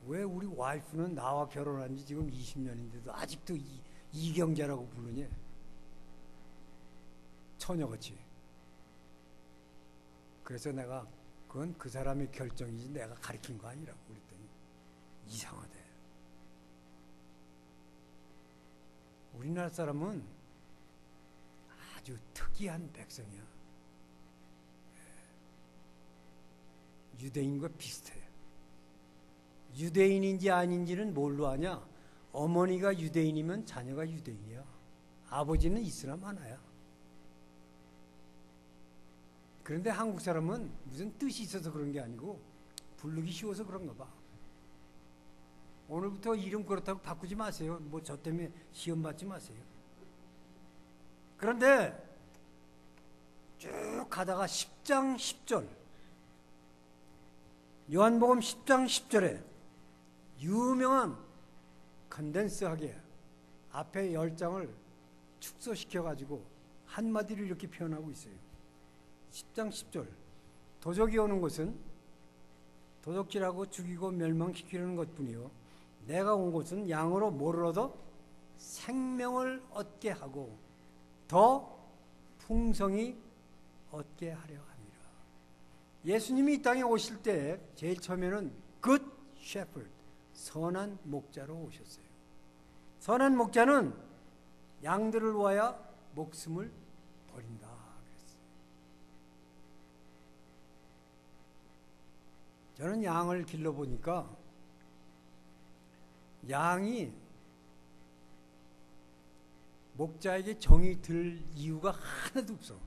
왜 우리 와이프는 나와 결혼한 지 지금 20년인데도 아직도 이경자라고 부르냐? 처녀같이. 그래서 내가 그건 그 사람의 결정이지 내가 가르친 거 아니라고 그랬더니 이상하대. 우리나라 사람은 아주 특이한 백성이야. 유대인과 비슷해. 유대인인지 아닌지는 뭘로 아냐? 어머니가 유대인이면 자녀가 유대인이야. 아버지는 이슬람 하나야. 그런데 한국 사람은 무슨 뜻이 있어서 그런 게 아니고 부르기 쉬워서 그런가 봐. 오늘부터 이름 그렇다고 바꾸지 마세요. 뭐 저 때문에 시험 받지 마세요. 그런데 쭉 가다가 10장 10절 요한복음 10장 10절에 유명한 컨덴스하게 앞에 10장을 축소시켜가지고 한마디로 이렇게 표현하고 있어요. 10장 10절 도적이 오는 것은 도적질하고 죽이고 멸망시키는 것뿐이요 내가 온 것은 양으로 뭐를 얻어? 생명을 얻게 하고 더 풍성히 얻게 하려 함이라. 예수님이 이 땅에 오실 때 제일 처음에는 Good Shepherd, 선한 목자로 오셨어요. 선한 목자는 양들을 위하여 목숨을 버린다 그랬어요. 저는 양을 길러보니까 양이 목자에게 정이 들 이유가 하나도 없어.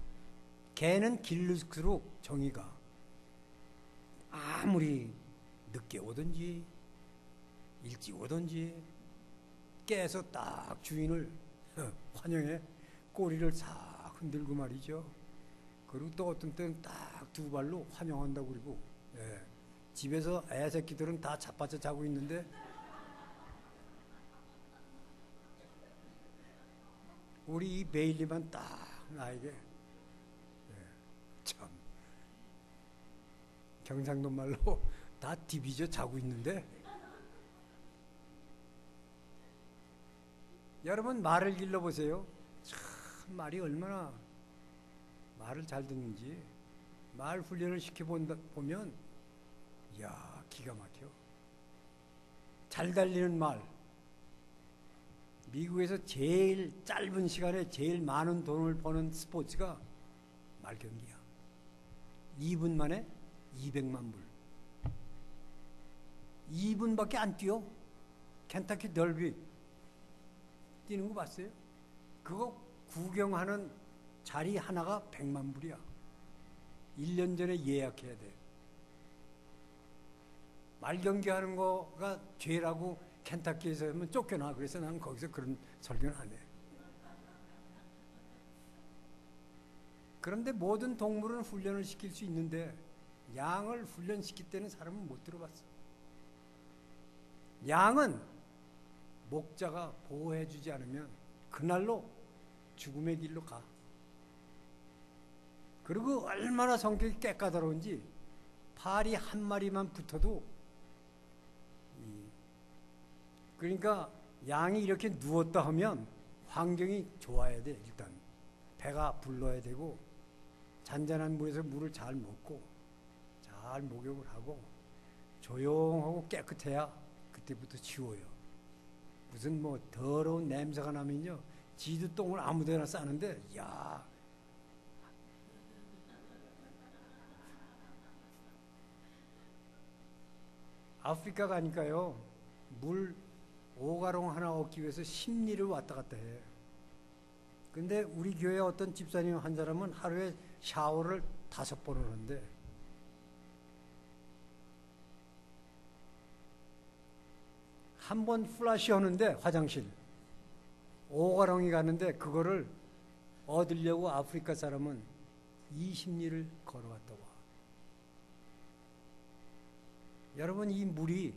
개는 길를수록 정이가 아무리 늦게 오든지 일찍 오든지 깨서 딱 주인을 환영해 꼬리를 싹 흔들고 말이죠. 그리고 또 어떤 때는 딱 두 발로 환영한다고 그러고 예. 집에서 애 새끼들은 다 자빠져 자고 있는데 우리 이 베일리만 딱 나에게 참 경상도 말로 다 디비져 자고 있는데 여러분 말을 길러보세요. 참 말이 얼마나 말을 잘 듣는지 말 훈련을 시켜보면 이야 기가 막혀. 잘 달리는 말 미국에서 제일 짧은 시간에 제일 많은 돈을 버는 스포츠가 말경기야. 2분 만에 200만 불. 2분밖에 안 뛰어. 켄터키 더비 뛰는 거 봤어요? 그거 구경하는 자리 하나가 100만 불이야. 1년 전에 예약해야 돼. 말경기 하는 거가 죄라고 켄터키에서 하면 쫓겨나. 그래서 나는 거기서 그런 설교는 안 해. 그런데 모든 동물은 훈련을 시킬 수 있는데 양을 훈련시킬 때는 사람은 못 들어봤어. 양은 목자가 보호해주지 않으면 그날로 죽음의 길로 가. 그리고 얼마나 성격이 깨까다로운지 파리 한 마리만 붙어도 그러니까 양이 이렇게 누웠다 하면 환경이 좋아야 돼. 일단 배가 불러야 되고 잔잔한 물에서 물을 잘 먹고 잘 목욕을 하고 조용하고 깨끗해야 그때부터 치워요. 무슨 뭐 더러운 냄새가 나면요 지도 똥을 아무데나 싸는데 야 아프리카 가니까요 물 5가롱 하나 얻기 위해서 10리를 왔다 갔다 해. 근데 우리 교회 어떤 집사님 한 사람은 하루에 샤워를 5번 하는데 한 번 플라시 하는데 화장실 5가롱이 가는데 그거를 얻으려고 아프리카 사람은 20리를 걸어갔다 와. 여러분 이 물이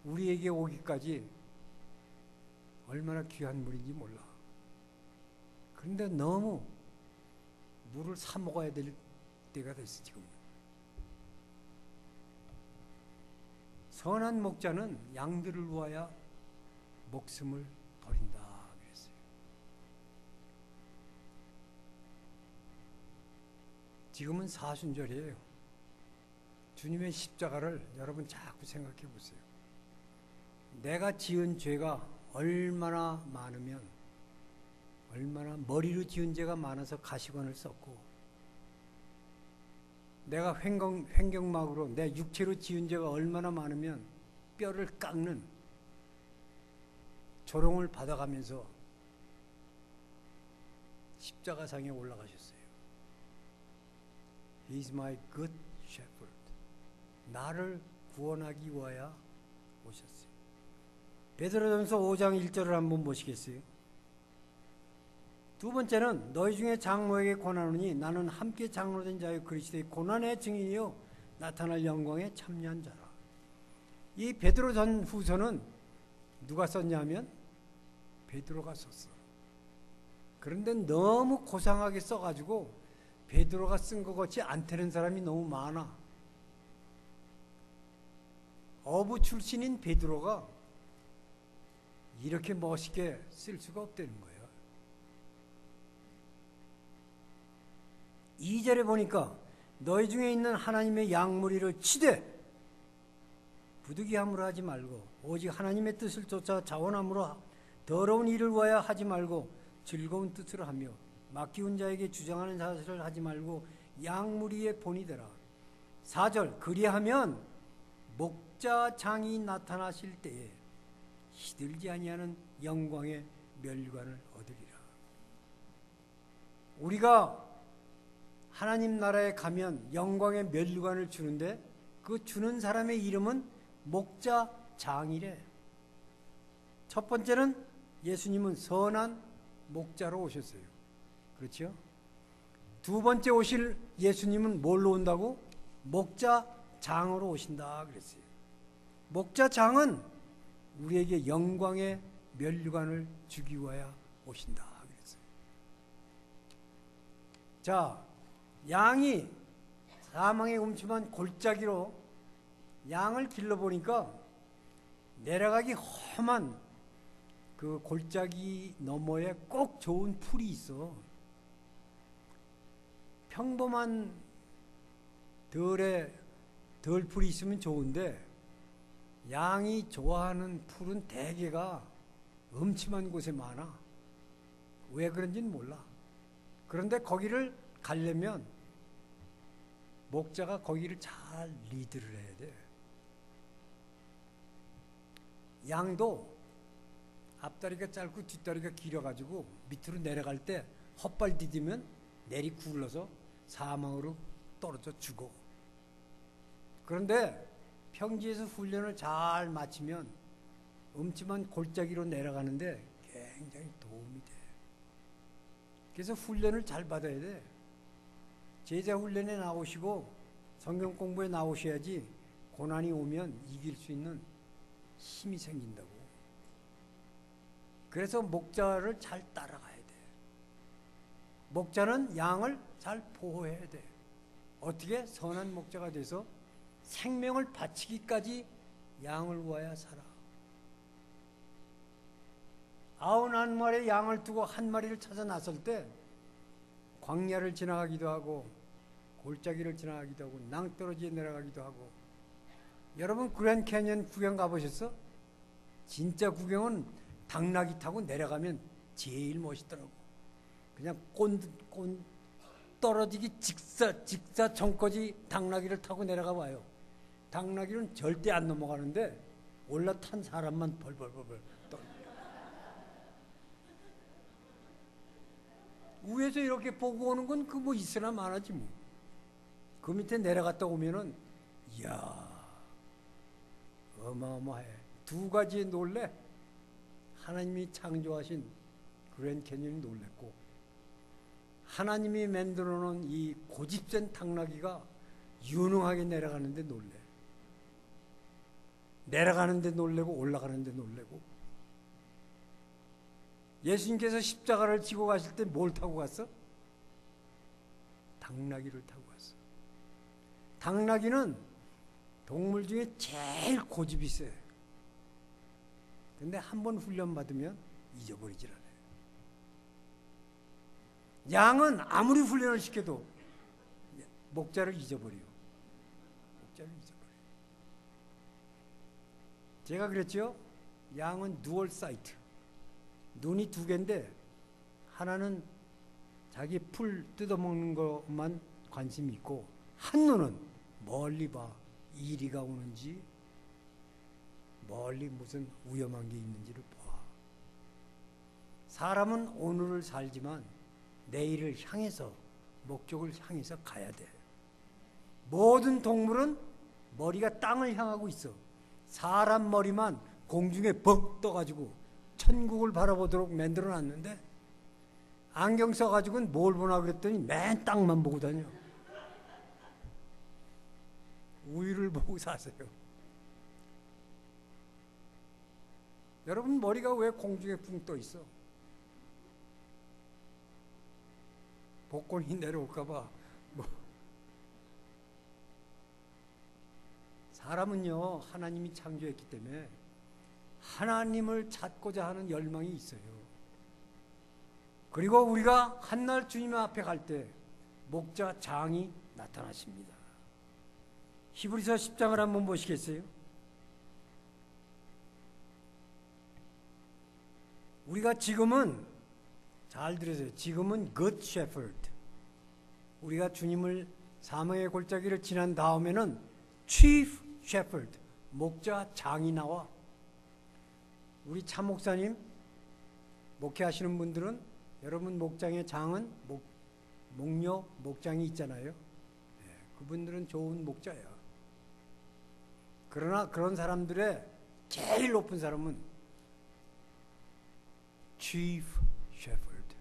우리에게 오기까지 얼마나 귀한 물인지 몰라. 그런데 너무 물을 사 먹어야 될 때가 됐어 지금. 선한 목자는 양들을 위하여 목숨을 버린다 그랬어요. 지금은 사순절이에요. 주님의 십자가를 여러분 자꾸 생각해 보세요. 내가 지은 죄가 얼마나 많으면 얼마나 머리로 지은 죄가 많아서 가시관을 썼고 내가 횡격막으로 내 육체로 지은 죄가 얼마나 많으면 뼈를 깎는 조롱을 받아가면서 십자가상에 올라가셨어요. He is my good shepherd. 나를 구원하기 위하여 오셨어요. 베드로전서 5장 1절을 한번 보시겠어요? 두 번째는 너희 중에 장로에게 권하노니 나는 함께 장로된 자여 그리스도의 고난의 증인이요 나타날 영광에 참여한 자라. 이 베드로전 후서는 누가 썼냐면 베드로가 썼어. 그런데 너무 고상하게 써가지고 베드로가 쓴 것 같이 안 되는 사람이 너무 많아. 어부 출신인 베드로가 이렇게 멋있게 쓸 수가 없다는 거예요. 2절에 보니까 너희 중에 있는 하나님의 양무리를 치되 부득이함으로 하지 말고 오직 하나님의 뜻을 쫓아 자원함으로 더러운 일을 위하여 하지 말고 즐거운 뜻으로 하며 맡기운 자에게 주장하는 자세를 하지 말고 양무리의 본이 되라. 4절 그리하면 목자장이 나타나실 때에 시들지 아니하는 영광의 멸관을 얻으리라. 우리가 하나님 나라에 가면 영광의 멸관을 주는데 그 주는 사람의 이름은 목자장이래. 첫 번째는 예수님은 선한 목자로 오셨어요. 그렇죠? 두 번째 오실 예수님은 뭘로 온다고? 목자장으로 오신다 그랬어요. 목자장은 우리에게 영광의 멸관을 주기 위하여 오신다 그랬어요. 자, 양이 사망의 음침한 골짜기로 양을 길러보니까 내려가기 험한 그 골짜기 너머에 꼭 좋은 풀이 있어. 평범한 덜풀이 있으면 좋은데 양이 좋아하는 풀은 대개가 음침한 곳에 많아. 왜 그런지는 몰라. 그런데 거기를 가려면 목자가 거기를 잘 리드를 해야 돼. 양도 앞다리가 짧고 뒷다리가 길어가지고 밑으로 내려갈 때 헛발 디디면 내리 굴러서 사망으로 떨어져 죽어. 그런데 평지에서 훈련을 잘 마치면 음침한 골짜기로 내려가는데 굉장히 도움이 돼. 그래서 훈련을 잘 받아야 돼. 제자 훈련에 나오시고 성경 공부에 나오셔야지 고난이 오면 이길 수 있는 힘이 생긴다고. 그래서 목자를 잘 따라가야 돼. 목자는 양을 잘 보호해야 돼. 어떻게? 선한 목자가 돼서 생명을 바치기까지 양을 위하여 살아. 91마리의 양을 두고 한 마리를 찾아 나설 때 광야를 지나가기도 하고 골짜기를 지나가기도 하고 낭떠러지에 내려가기도 하고. 여러분 그랜드 캐니언 구경 가보셨어? 진짜 구경은 당나귀 타고 내려가면 제일 멋있더라고. 그냥 꼰 떨어지기 직사 전까지 당나귀를 타고 내려가 봐요. 당나귀는 절대 안 넘어가는데 올라탄 사람만 벌벌벌 떨어. 위에서 이렇게 보고 오는 건 그 뭐 있으나 마나지 뭐. 그 밑에 내려갔다 오면은 이야 어마어마해. 두 가지에 놀래. 하나님이 창조하신 그랜드 캐니언이 놀랬고, 하나님이 만들어 놓은 이 고집센 당나귀가 유능하게 내려가는데 놀래. 내려가는데 놀래고 올라가는데 놀래고. 예수님께서 십자가를 지고 가실 때 뭘 타고 갔어? 당나귀를 타고 갔어. 당나귀는 동물 중에 제일 고집이 세. 근데 한 번 훈련 받으면 잊어버리질 않아요. 양은 아무리 훈련을 시켜도 목자를 잊어버려요. 목자를 잊어버려요. 제가 그랬죠? 양은 두얼 사이트. 눈이 두 개인데 하나는 자기 풀 뜯어먹는 것만 관심이 있고 한 눈은 멀리 봐. 이리가 오는지 멀리 무슨 위험한 게 있는지를 봐. 사람은 오늘을 살지만 내일을 향해서 목적을 향해서 가야 돼. 모든 동물은 머리가 땅을 향하고 있어. 사람 머리만 공중에 벙 떠가지고 천국을 바라보도록 만들어 놨는데 안경 써가지고는 뭘 보나 그랬더니 맨 땅만 보고 다녀. 우위를 보고 사세요. 여러분 머리가 왜 공중에 붕 떠 있어? 복권이 내려올까봐. 사람은요 하나님이 창조했기 때문에 하나님을 찾고자 하는 열망이 있어요. 그리고 우리가 한날 주님 앞에 갈 때 목자 장이 나타나십니다. 히브리서 10장을 한번 보시겠어요? 우리가 지금은 잘 들으세요. 지금은 Good Shepherd. 우리가 주님을 사망의 골짜기를 지난 다음에는 Chief Shepherd, 목자 장이 나와. 우리 차 목사님 목회하시는 분들은 여러분 목장의 장은 목녀 목장이 있잖아요. 그분들은 좋은 목자예요. 그러나 그런 사람들의 제일 높은 사람은 Chief Shepherd.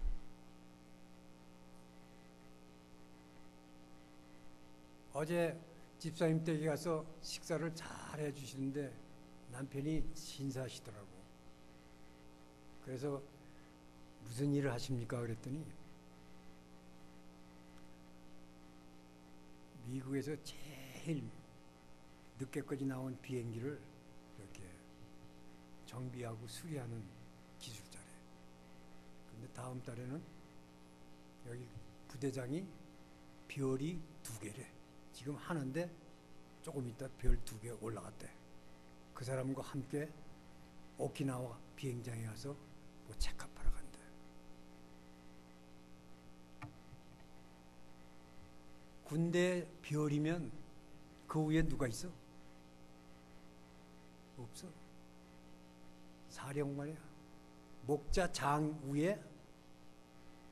어제 집사님 댁에 가서 식사를 잘 해주시는데 남편이 신사하시더라고. 그래서 무슨 일을 하십니까? 그랬더니 미국에서 제일 늦게까지 나온 비행기를 이렇게 정비하고 수리하는 기술자래. 근데 다음 달에는 여기 부대장이 별이 2개래. 지금 하는데 조금 있다 별 2개 올라갔대. 그 사람과 함께 오키나와 비행장에 가서 뭐 체크하러 간대. 군대 별이면 그 위에 누가 있어? 없어. 사령관이야. 목자 장 위에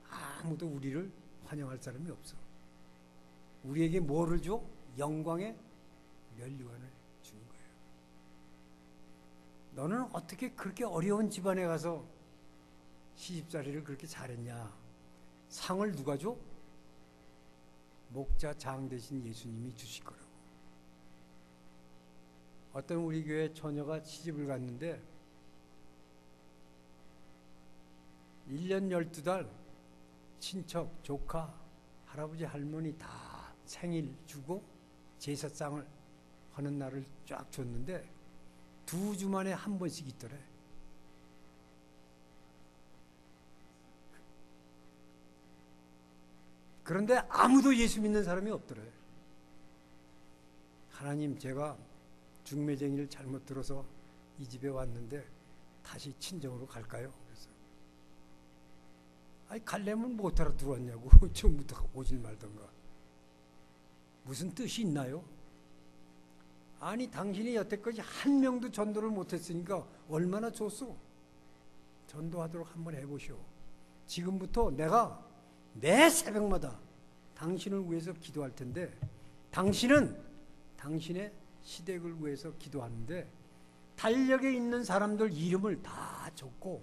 아무도 우리를 환영할 사람이 없어. 우리에게 뭐를 줘? 영광의 면류관을 주는 거예요. 너는 어떻게 그렇게 어려운 집안에 가서 시집살이를 그렇게 잘했냐? 상을 누가 줘? 목자 장 대신 예수님이 주실 거라고. 어떤 우리 교회 처녀가 시집을 갔는데 1년 12달 친척, 조카, 할아버지, 할머니 다 생일 주고 제사상을 하는 날을 쫙 줬는데 2주 만에 한 번씩 있더래. 그런데 아무도 예수 믿는 사람이 없더래. 하나님, 제가 중매쟁이를 잘못 들어서 이 집에 왔는데 다시 친정으로 갈까요? 그래서 아니 갈래면 못 알아 들어왔냐고. 처음부터 오질 말던가. 무슨 뜻이 있나요? 아니 당신이 여태까지 한 명도 전도를 못했으니까 얼마나 좋소. 전도하도록 한번 해보시오. 지금부터 내가 매 새벽마다 당신을 위해서 기도할 텐데 당신은 당신의 시댁을 위해서 기도하는데 달력에 있는 사람들 이름을 다 적고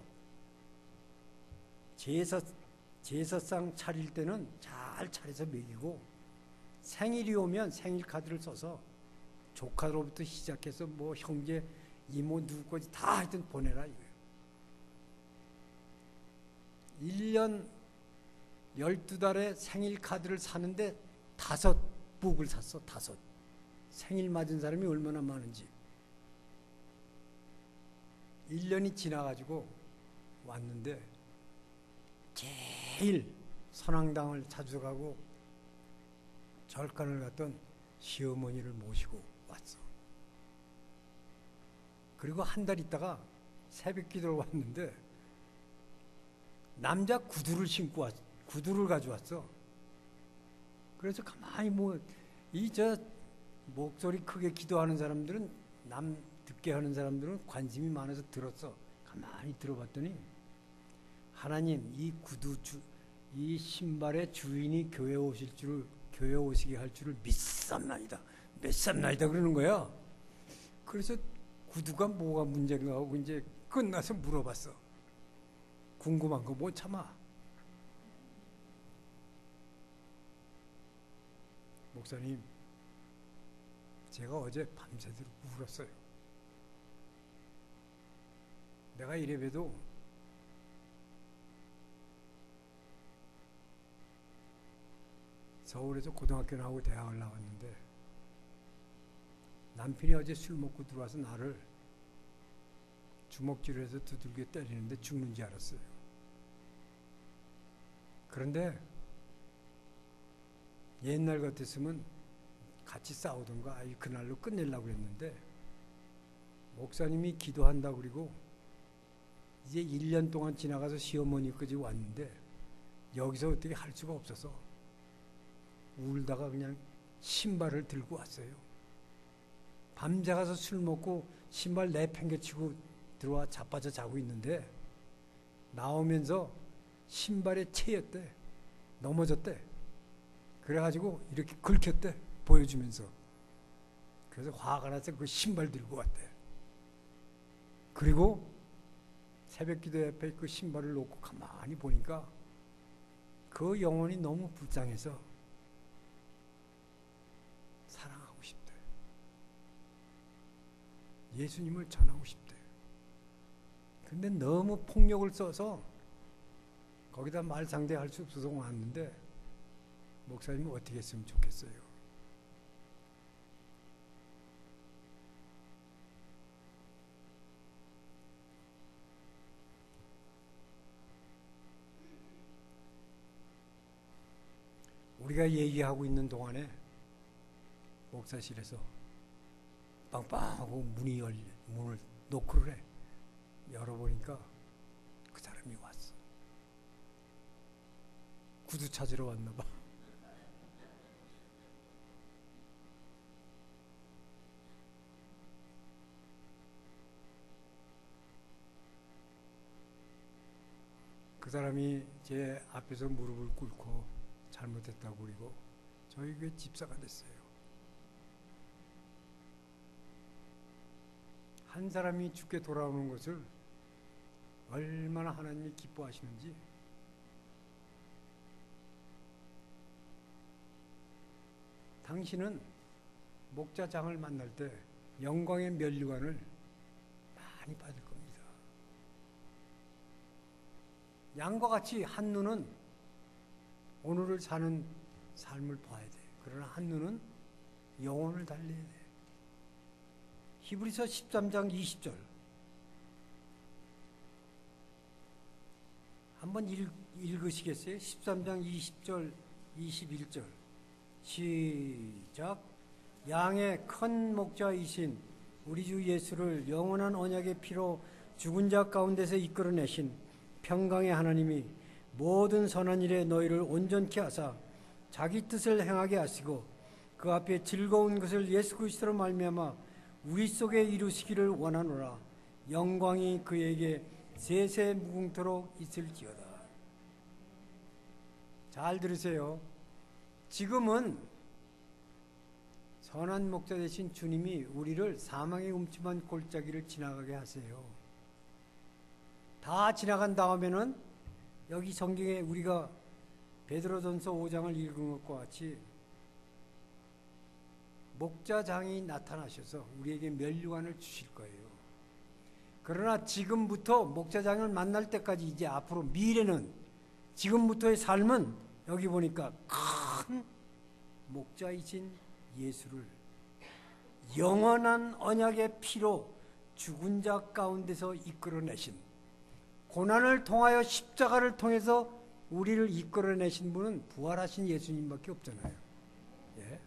제사상 차릴 때는 잘 차려서 먹이고 생일이 오면 생일 카드를 써서 조카로부터 시작해서 뭐 형제, 이모 누구까지 다 하여튼 보내라 이거예요. 1년 12달에 생일 카드를 사는데 5북을 샀어. 5. 생일 맞은 사람이 얼마나 많은지. 1년이 지나가지고 왔는데 제일 선앙당을 자주 가고 절간을 갔던 시어머니를 모시고 왔어. 그리고 한 달 있다가 새벽 기도를 왔는데 남자 구두를 신고 왔어. 구두를 가져왔어. 그래서 가만히 목소리 크게 기도하는 사람들은 남 듣게 하는 사람들은 관심이 많아서 들었어. 가만히 들어봤더니 하나님 이 신발의 주인이 교회 오시게 할 줄을 믿삼나이다. 믿삼나이다 그러는 거야. 그래서 구두가 뭐가 문제인가 하고 이제 끝나서 물어봤어. 궁금한 거 못 참아. 목사님, 제가 어제 밤새도록 울었어요. 내가 이래봬도 서울에서 고등학교 나오고 대학을 나왔는데 남편이 어제 술 먹고 들어와서 나를 주먹질을 해서 두들겨 때리는데 죽는 줄 알았어요. 그런데 옛날 같았으면 같이 싸우던가 그날로 끝내려고 했는데 목사님이 기도한다고 그리고 이제 1년 동안 지나가서 시어머니까지 왔는데 여기서 어떻게 할 수가 없어서 울다가 그냥 신발을 들고 왔어요. 밤새 가서 술 먹고 신발 내팽개치고 들어와 자빠져 자고 있는데 나오면서 신발에 채였대. 넘어졌대. 그래가지고 이렇게 긁혔대. 보여주면서. 그래서 화가 나서 그 신발 들고 왔대. 그리고 새벽 기도 옆에 그 신발을 놓고 가만히 보니까 그 영혼이 너무 불쌍해서 사랑하고 싶대. 예수님을 전하고 싶대. 근데 너무 폭력을 써서 거기다 말 상대할 수 없어서 왔는데 목사님이 어떻게 했으면 좋겠어요? 우리가 얘기하고 있는 동안에 목사실에서 빵빵하고 문을 노크를 해. 열어보니까 그 사람이 왔어. 구두 찾으러 왔나 봐. 그 사람이 제 앞에서 무릎을 꿇고 잘못했다고 그리고 저희 교회 집사가 됐어요. 한 사람이 죽게 돌아오는 것을 얼마나 하나님이 기뻐하시는지. 당신은 목자장을 만날 때 영광의 면류관을 많이 받을 겁니다. 양과 같이 한 눈은 오늘을 사는 삶을 봐야 돼. 그러나 한 눈은 영혼을 달려야 돼. 히브리서 13장 20절 한번 읽으시겠어요? 13장 20절 21절 시작. 양의 큰 목자이신 우리 주 예수를 영원한 언약의 피로 죽은 자 가운데서 이끌어내신 평강의 하나님이 모든 선한 일에 너희를 온전케 하사 자기 뜻을 행하게 하시고 그 앞에 즐거운 것을 예수 그리스도로 말미암아 우리 속에 이루시기를 원하노라. 영광이 그에게 세세 무궁토록 있을지어다. 잘 들으세요. 지금은 선한 목자 되신 주님이 우리를 사망의 음침한 골짜기를 지나가게 하세요. 다 지나간 다음에는 여기 성경에 우리가 베드로전서 5장을 읽은 것과 같이 목자장이 나타나셔서 우리에게 면류관을 주실 거예요. 그러나 지금부터 목자장을 만날 때까지 이제 앞으로 미래는 지금부터의 삶은 여기 보니까 큰 목자이신 예수를 영원한 언약의 피로 죽은 자 가운데서 이끌어내신 고난을 통하여 십자가를 통해서 우리를 이끌어내신 분은 부활하신 예수님밖에 없잖아요. 예.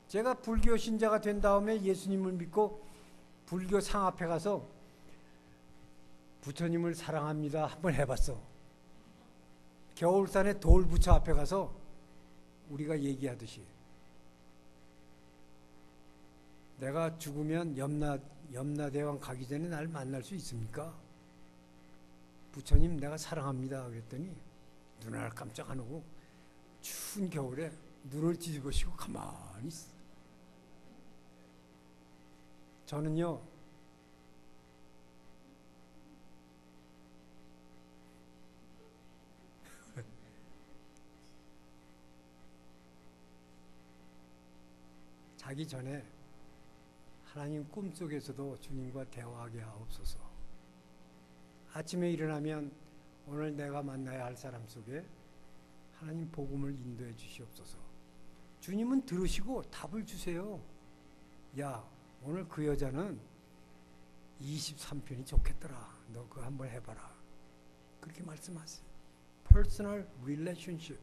제가 불교 신자가 된 다음에 예수님을 믿고 불교 상 앞에 가서 부처님을 사랑합니다 한번 해봤어. 겨울산에 돌부처 앞에 가서 우리가 얘기하듯이 내가 죽으면 염라대왕 가기 전에 날 만날 수 있습니까? 부처님 내가 사랑합니다 그랬더니 눈을 깜짝 안 오고 추운 겨울에 눈을 뒤집으시고 가만히 있어. 저는요 자기 전에 하나님 꿈속에서도 주님과 대화하게 하옵소서. 아침에 일어나면 오늘 내가 만나야 할 사람 속에 하나님 복음을 인도해 주시옵소서. 주님은 들으시고 답을 주세요. 야, 오늘 그 여자는 23편이 좋겠더라. 너 그거 한번 해봐라. 그렇게 말씀하세요. Personal relationship.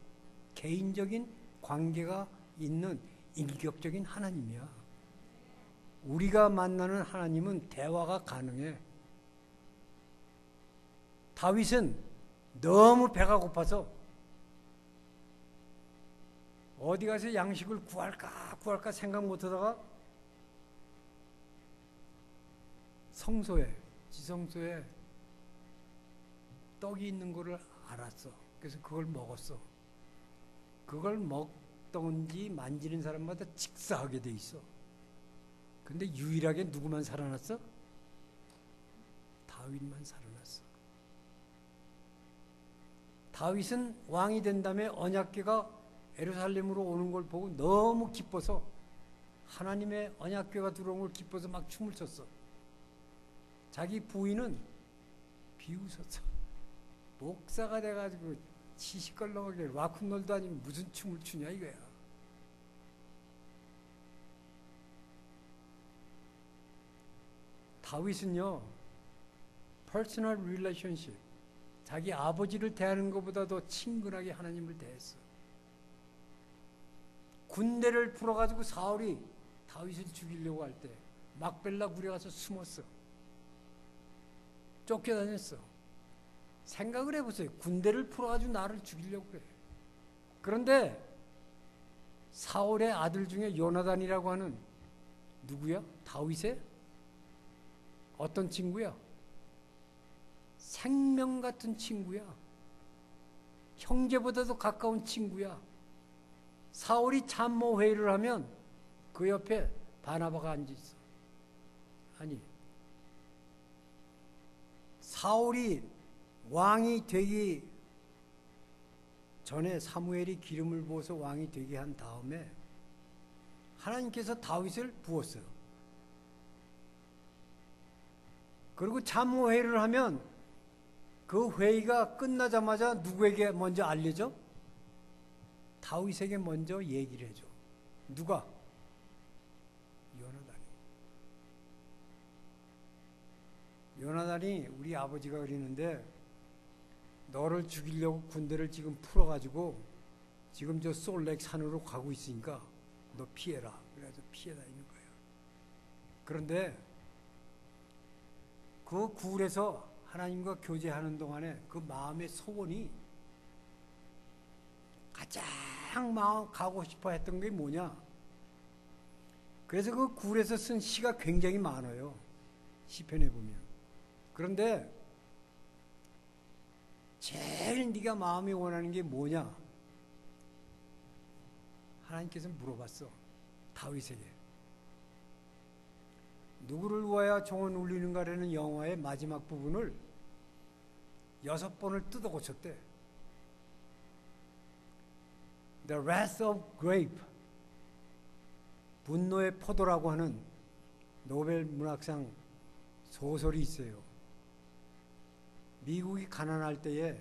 개인적인 관계가 있는 인격적인 하나님이야. 우리가 만나는 하나님은 대화가 가능해. 다윗은 너무 배가 고파서 어디 가서 양식을 구할까 생각 못하다가 지성소에 떡이 있는 거를 알았어. 그래서 그걸 먹었어. 그걸 먹던지 만지는 사람마다 직사하게 돼 있어. 근데 유일하게 누구만 살아났어? 다윗만 살아났어. 다윗은 왕이 된 다음에 언약궤가 예루살렘으로 오는 걸 보고 너무 기뻐서 하나님의 언약궤가 들어온 걸 기뻐서 막 춤을 췄어. 자기 부인은 비웃었어. 목사가 돼가지고 치시껄렁하게 락큰롤도 아니면 무슨 춤을 추냐 이거야. 다윗은요 퍼스널 릴레이션십 자기 아버지를 대하는 것보다도 친근하게 하나님을 대했어. 군대를 풀어가지고 사울이 다윗을 죽이려고 할 때 막벨라 굴에 가서 숨었어. 쫓겨다녔어. 생각을 해보세요. 군대를 풀어가지고 나를 죽이려고 그래. 그런데 사울의 아들 중에 요나단이라고 하는 누구야? 다윗의 어떤 친구야? 생명 같은 친구야. 형제보다도 가까운 친구야. 사울이 참모 회의를 하면 그 옆에 바나바가 앉아 있어. 아니, 사울이 왕이 되기 전에 사무엘이 기름을 부어서 왕이 되게 한 다음에 하나님께서 다윗을 부었어요. 그리고 참모회의를 하면 그 회의가 끝나자마자 누구에게 먼저 알려져? 다윗에게 먼저 얘기를 해줘. 누가? 요나단이. 요나단이 우리 아버지가 그러는데 너를 죽이려고 군대를 지금 풀어가지고 지금 저 솔렉 산으로 가고 있으니까 너 피해라. 그래서 피해 다니는 거예요. 그런데 그 굴에서 하나님과 교제하는 동안에 그 마음의 소원이 가장 마음 가고 싶어 했던 게 뭐냐? 그래서 그 굴에서 쓴 시가 굉장히 많아요. 시편에 보면. 그런데 제일 네가 마음이 원하는 게 뭐냐? 하나님께서 물어봤어. 다윗에게. 누구를 위하여 종은 울리는가라는 영화의 마지막 부분을 6번을 뜯어 고쳤대. The Wrath of Grape, 분노의 포도라고 하는 노벨 문학상 소설이 있어요. 미국이 가난할 때에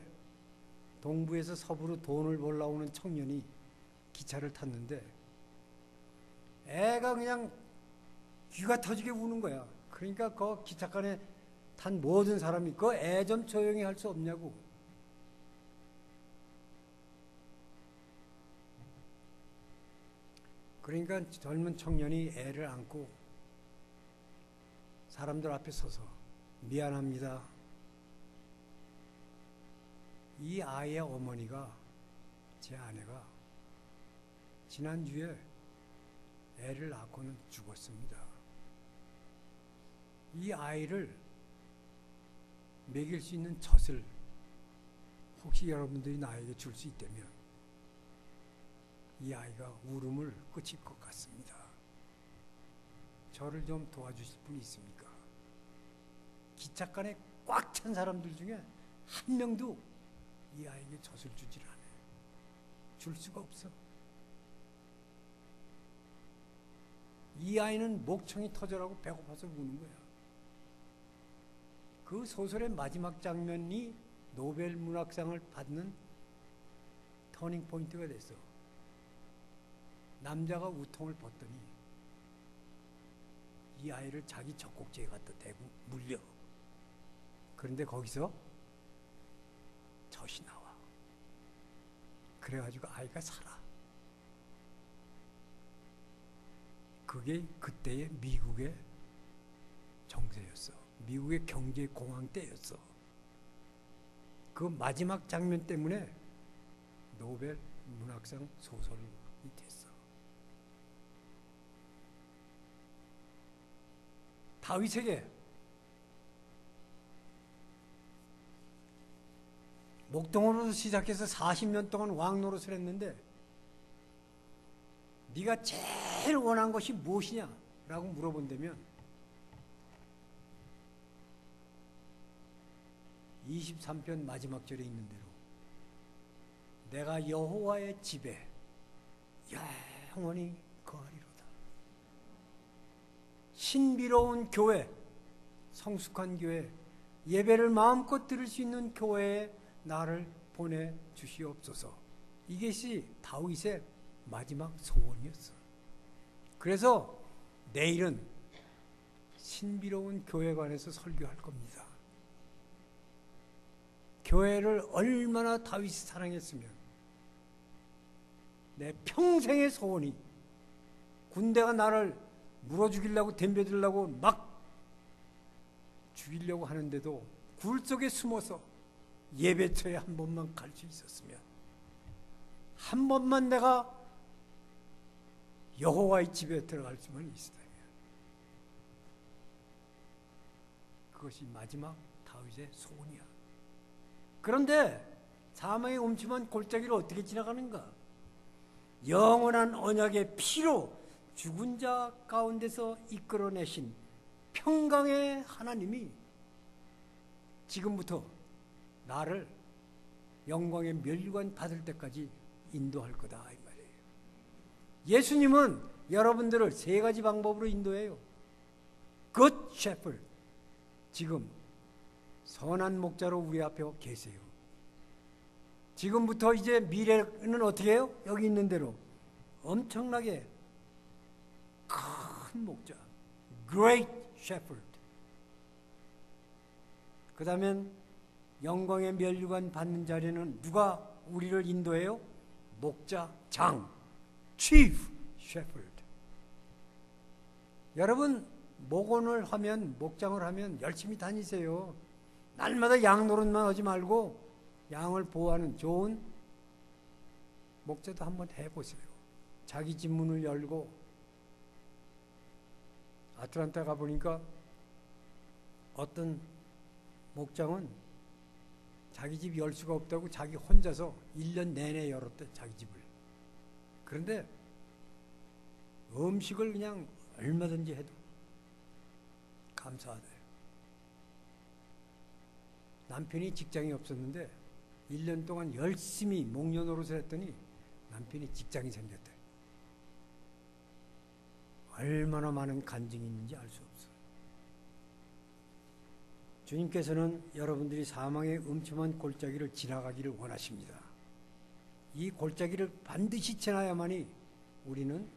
동부에서 서부로 돈을 벌러 오는 청년이 기차를 탔는데 애가 그냥 귀가 터지게 우는 거야. 그러니까 그 기차칸에 탄 모든 사람이 그 애 좀 조용히 할 수 없냐고. 그러니까 젊은 청년이 애를 안고 사람들 앞에 서서 미안합니다. 이 아이의 어머니가, 제 아내가 지난주에 애를 낳고는 죽었습니다. 이 아이를 먹일 수 있는 젖을 혹시 여러분들이 나에게 줄 수 있다면 이 아이가 울음을 그칠 것 같습니다. 저를 좀 도와주실 분이 있습니까? 기차칸에 꽉 찬 사람들 중에 한 명도 이 아이에게 젖을 주질 않아요. 줄 수가 없어. 이 아이는 목청이 터져라고 배고파서 우는 거야. 그 소설의 마지막 장면이 노벨 문학상을 받는 터닝 포인트가 됐어. 남자가 우통을 벗더니 이 아이를 자기 젖꼭지에 갖다 대고 물려. 그런데 거기서 젖이 나와. 그래가지고 아이가 살아. 그게 그때의 미국의 정세였어. 미국의 경제 공황 때였어. 그 마지막 장면 때문에 노벨 문학상 소설이 됐어. 다윗에게 목동으로 시작해서 40년 동안 왕 노릇을 했는데 네가 제일 원한 것이 무엇이냐? 라고 물어본다면 23편 마지막 절에 있는 대로 내가 여호와의 집에 영원히 거하리로다. 신비로운 교회, 성숙한 교회, 예배를 마음껏 들을 수 있는 교회에 나를 보내주시옵소서. 이것이 다윗의 마지막 소원이었어. 그래서 내일은 신비로운 교회에 관해서 설교할 겁니다. 교회를 얼마나 다윗이 사랑했으면 내 평생의 소원이 군대가 나를 물어 죽이려고 덤벼들려고 막 죽이려고 하는데도 굴 속에 숨어서 예배처에 한 번만 갈 수 있었으면, 한 번만 내가 여호와의 집에 들어갈 수만 있었다면, 그것이 마지막 다윗의 소원이야. 그런데 사망의 음침한 골짜기를 어떻게 지나가는가? 영원한 언약의 피로 죽은 자 가운데서 이끌어내신 평강의 하나님이 지금부터 나를 영광의 멸류관 받을 때까지 인도할 거다, 이 말이에요. 예수님은 여러분들을 3가지 방법으로 인도해요. Good Shepherd, 지금 선한 목자로 우리 앞에 계세요. 지금부터 이제 미래는 어떻게 해요? 여기 있는 대로 엄청나게 큰 목자, Great Shepherd. 그 다음엔 영광의 면류관 받는 자리는 누가 우리를 인도해요? 목자 장, Chief Shepherd. 여러분 목원을 하면, 목장을 하면 열심히 다니세요. 날마다 양 노릇만 하지 말고 양을 보호하는 좋은 목자도 한번 해보세요. 자기 집 문을 열고, 아틀란타 가보니까 어떤 목장은 자기 집 열 수가 없다고 자기 혼자서 1년 내내 열었대, 자기 집을. 그런데 음식을 그냥 얼마든지 해도 감사하대요. 남편이 직장이 없었는데 1년 동안 열심히 목련 노릇을 했더니 남편이 직장이 생겼대. 얼마나 많은 간증이 있는지 알 수 없어. 주님께서는 여러분들이 사망의 음침한 골짜기를 지나가기를 원하십니다. 이 골짜기를 반드시 지나야만이 우리는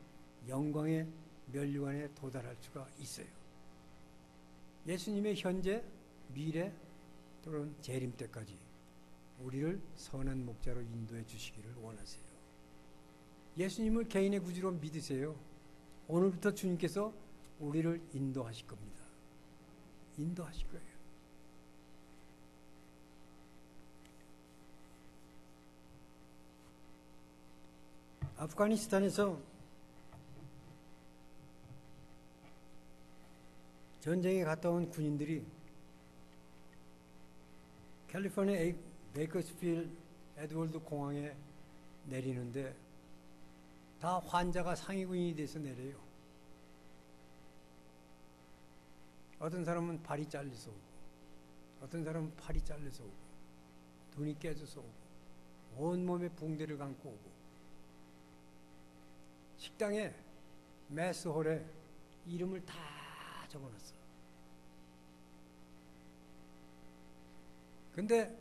영광의 면류관에 도달할 수가 있어요. 예수님의 현재, 미래 또는 재림 때까지 우리를 선한 목자로 인도해 주시기를 원하세요. 예수님을 개인의 구주로 믿으세요. 오늘부터 주님께서 우리를 인도하실 겁니다. 인도하실 거예요. 아프가니스탄에서 전쟁에 갔다 온 군인들이 캘리포니아 베이커스필드 에드월드 공항에 내리는데 다 환자가 상위군인이 돼서 내려요. 어떤 사람은 발이 잘려서 오고, 어떤 사람은 팔이 잘려서 오고, 눈이 깨져서 오고, 온몸에 붕대를 감고 오고, 식당에 메스홀에 이름을 다 적어놨어. 근데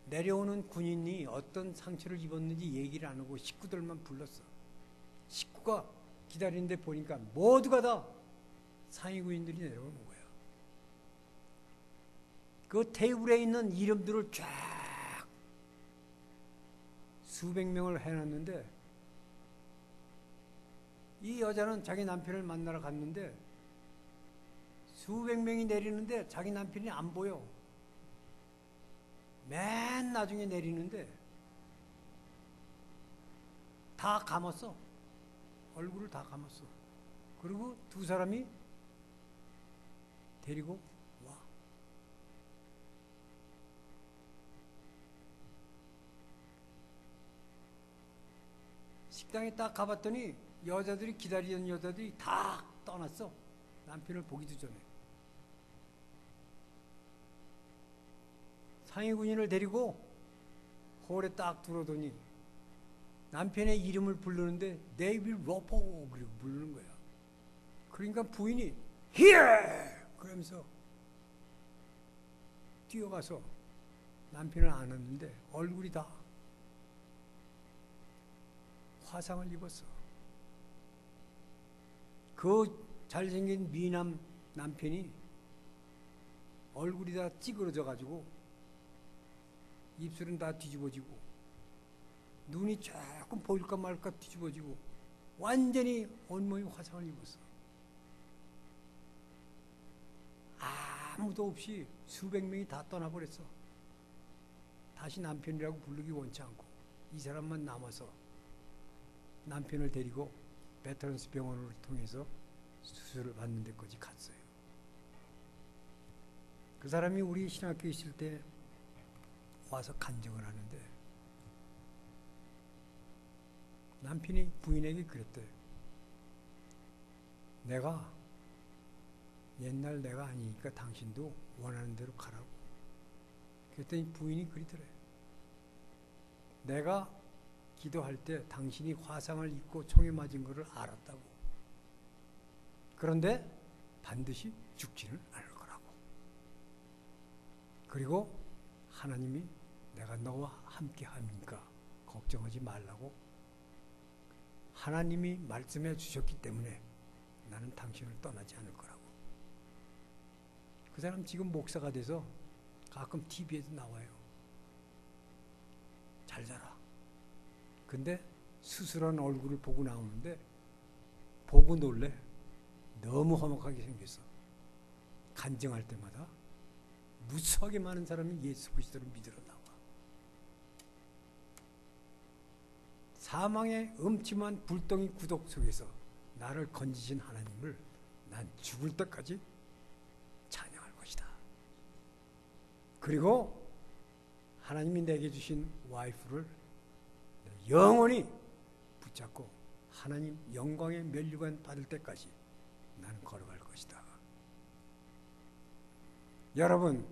내려오는 군인이 어떤 상처를 입었는지 얘기를 안 하고 식구들만 불렀어. 식구가 기다리는데 보니까 모두가 다 상위군인들이 내려오는 거야. 그 테이블에 있는 이름들을 쫙 수백 명을 해놨는데 이 여자는 자기 남편을 만나러 갔는데 수백 명이 내리는데 자기 남편이 안 보여. 맨 나중에 내리는데 다 감았어. 얼굴을 다 감았어. 그리고 두 사람이 데리고 와. 식당에 딱 가봤더니 여자들이, 기다리던 여자들이 다 떠났어. 남편을 보기도 전에. 상위군인을 데리고 홀에 딱 들어오더니 남편의 이름을 부르는데 데이비드 로퍼 그리고 부르는 거야. 그러니까 부인이 Here! 그러면서 뛰어가서 남편을 안았는데 얼굴이 다 화상을 입었어. 그 잘생긴 미남 남편이 얼굴이 다 찌그러져 가지고 입술은 다 뒤집어지고 눈이 조금 보일까 말까 뒤집어지고 완전히 온몸이 화상을 입었어. 아무도 없이 수백 명이 다 떠나버렸어. 다시 남편이라고 부르기 원치 않고 이 사람만 남아서 남편을 데리고 베테런스 병원을 통해서 수술을 받는 데까지 갔어요. 그 사람이 우리 신학교에 있을 때 와서 간증을 하는데 남편이 부인에게 그랬대. 내가 옛날 내가 아니니까 당신도 원하는 대로 가라고. 그랬더니 부인이 그러더래. 내가 기도할 때 당신이 화상을 입고 총에 맞은 것을 알았다고. 그런데 반드시 죽지는 않을 거라고. 그리고 하나님이 내가 너와 함께 하니까 걱정하지 말라고 하나님이 말씀해 주셨기 때문에 나는 당신을 떠나지 않을 거라고. 그 사람 지금 목사가 돼서 가끔 TV에도 나와요. 잘 살아. 근데 수술한 얼굴을 보고 나오는데 보고 놀래. 너무 험악하게 생겼어. 간증할 때마다 무수하게 많은 사람이 예수 그리스도를 믿으러 나와. 사망의 음침한 불덩이 구독 속에서 나를 건지신 하나님을 난 죽을 때까지 찬양할 것이다. 그리고 하나님이 내게 주신 와이프를 영원히 붙잡고 하나님 영광의 면류관 받을 때까지 나는 걸어갈 것이다. 여러분,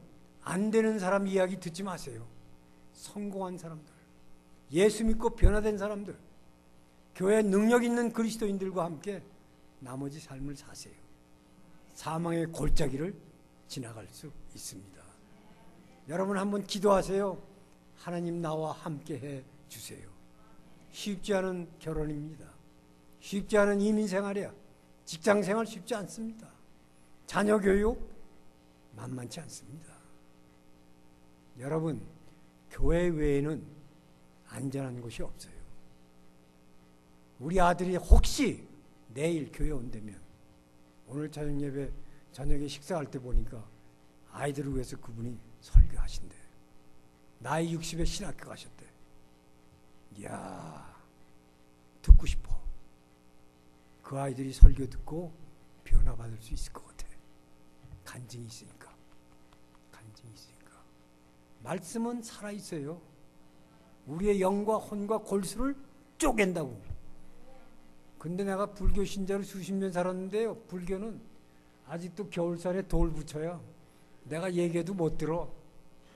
안 되는 사람 이야기 듣지 마세요. 성공한 사람들, 예수 믿고 변화된 사람들, 교회 능력 있는 그리스도인들과 함께 나머지 삶을 사세요. 사망의 골짜기를 지나갈 수 있습니다. 여러분 한번 기도하세요. 하나님 나와 함께 해 주세요. 쉽지 않은 결혼입니다. 쉽지 않은 이민생활이야. 직장생활 쉽지 않습니다. 자녀 교육 만만치 않습니다. 여러분, 교회 외에는 안전한 곳이 없어요. 우리 아들이 혹시 내일 교회 온다면 오늘 저녁 예배 저녁에 식사할 때 보니까 아이들을 위해서 그분이 설교하신대. 나이 60에 신학교 가셨대. 이야, 듣고 싶어. 그 아이들이 설교 듣고 변화받을 수 있을 것 같아. 간증이 있으니까. 간증이 있으니까. 말씀은 살아있어요. 우리의 영과 혼과 골수를 쪼갠다고. 근데 내가 불교 신자로 수십 년 살았는데요. 불교는 아직도 겨울산에 돌 붙여야 내가 얘기해도 못 들어.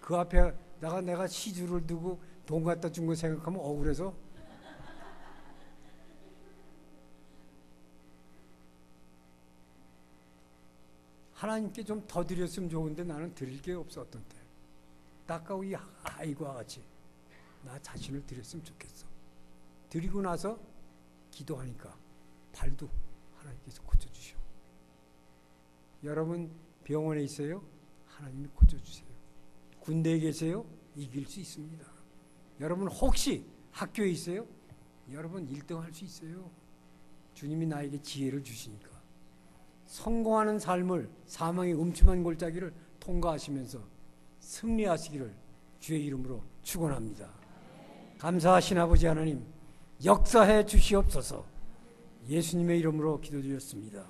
그 앞에 내가 시주를 두고 돈 갖다 준 거 생각하면 억울해서. 하나님께 좀 더 드렸으면 좋은데 나는 드릴 게 없어. 어떤 때 딱하고 이 아이와 같이 나 자신을 드렸으면 좋겠어. 드리고 나서 기도하니까 발도 하나님께서 고쳐주셔. 여러분 병원에 있어요? 하나님이 고쳐주세요. 군대에 계세요? 이길 수 있습니다. 여러분 혹시 학교에 있어요? 여러분 1등 할 수 있어요. 주님이 나에게 지혜를 주시니까. 성공하는 삶을, 사망의 음침한 골짜기를 통과하시면서 승리하시기를 주의 이름으로 축원합니다. 감사하신 아버지 하나님, 역사해 주시옵소서. 예수님의 이름으로 기도드렸습니다.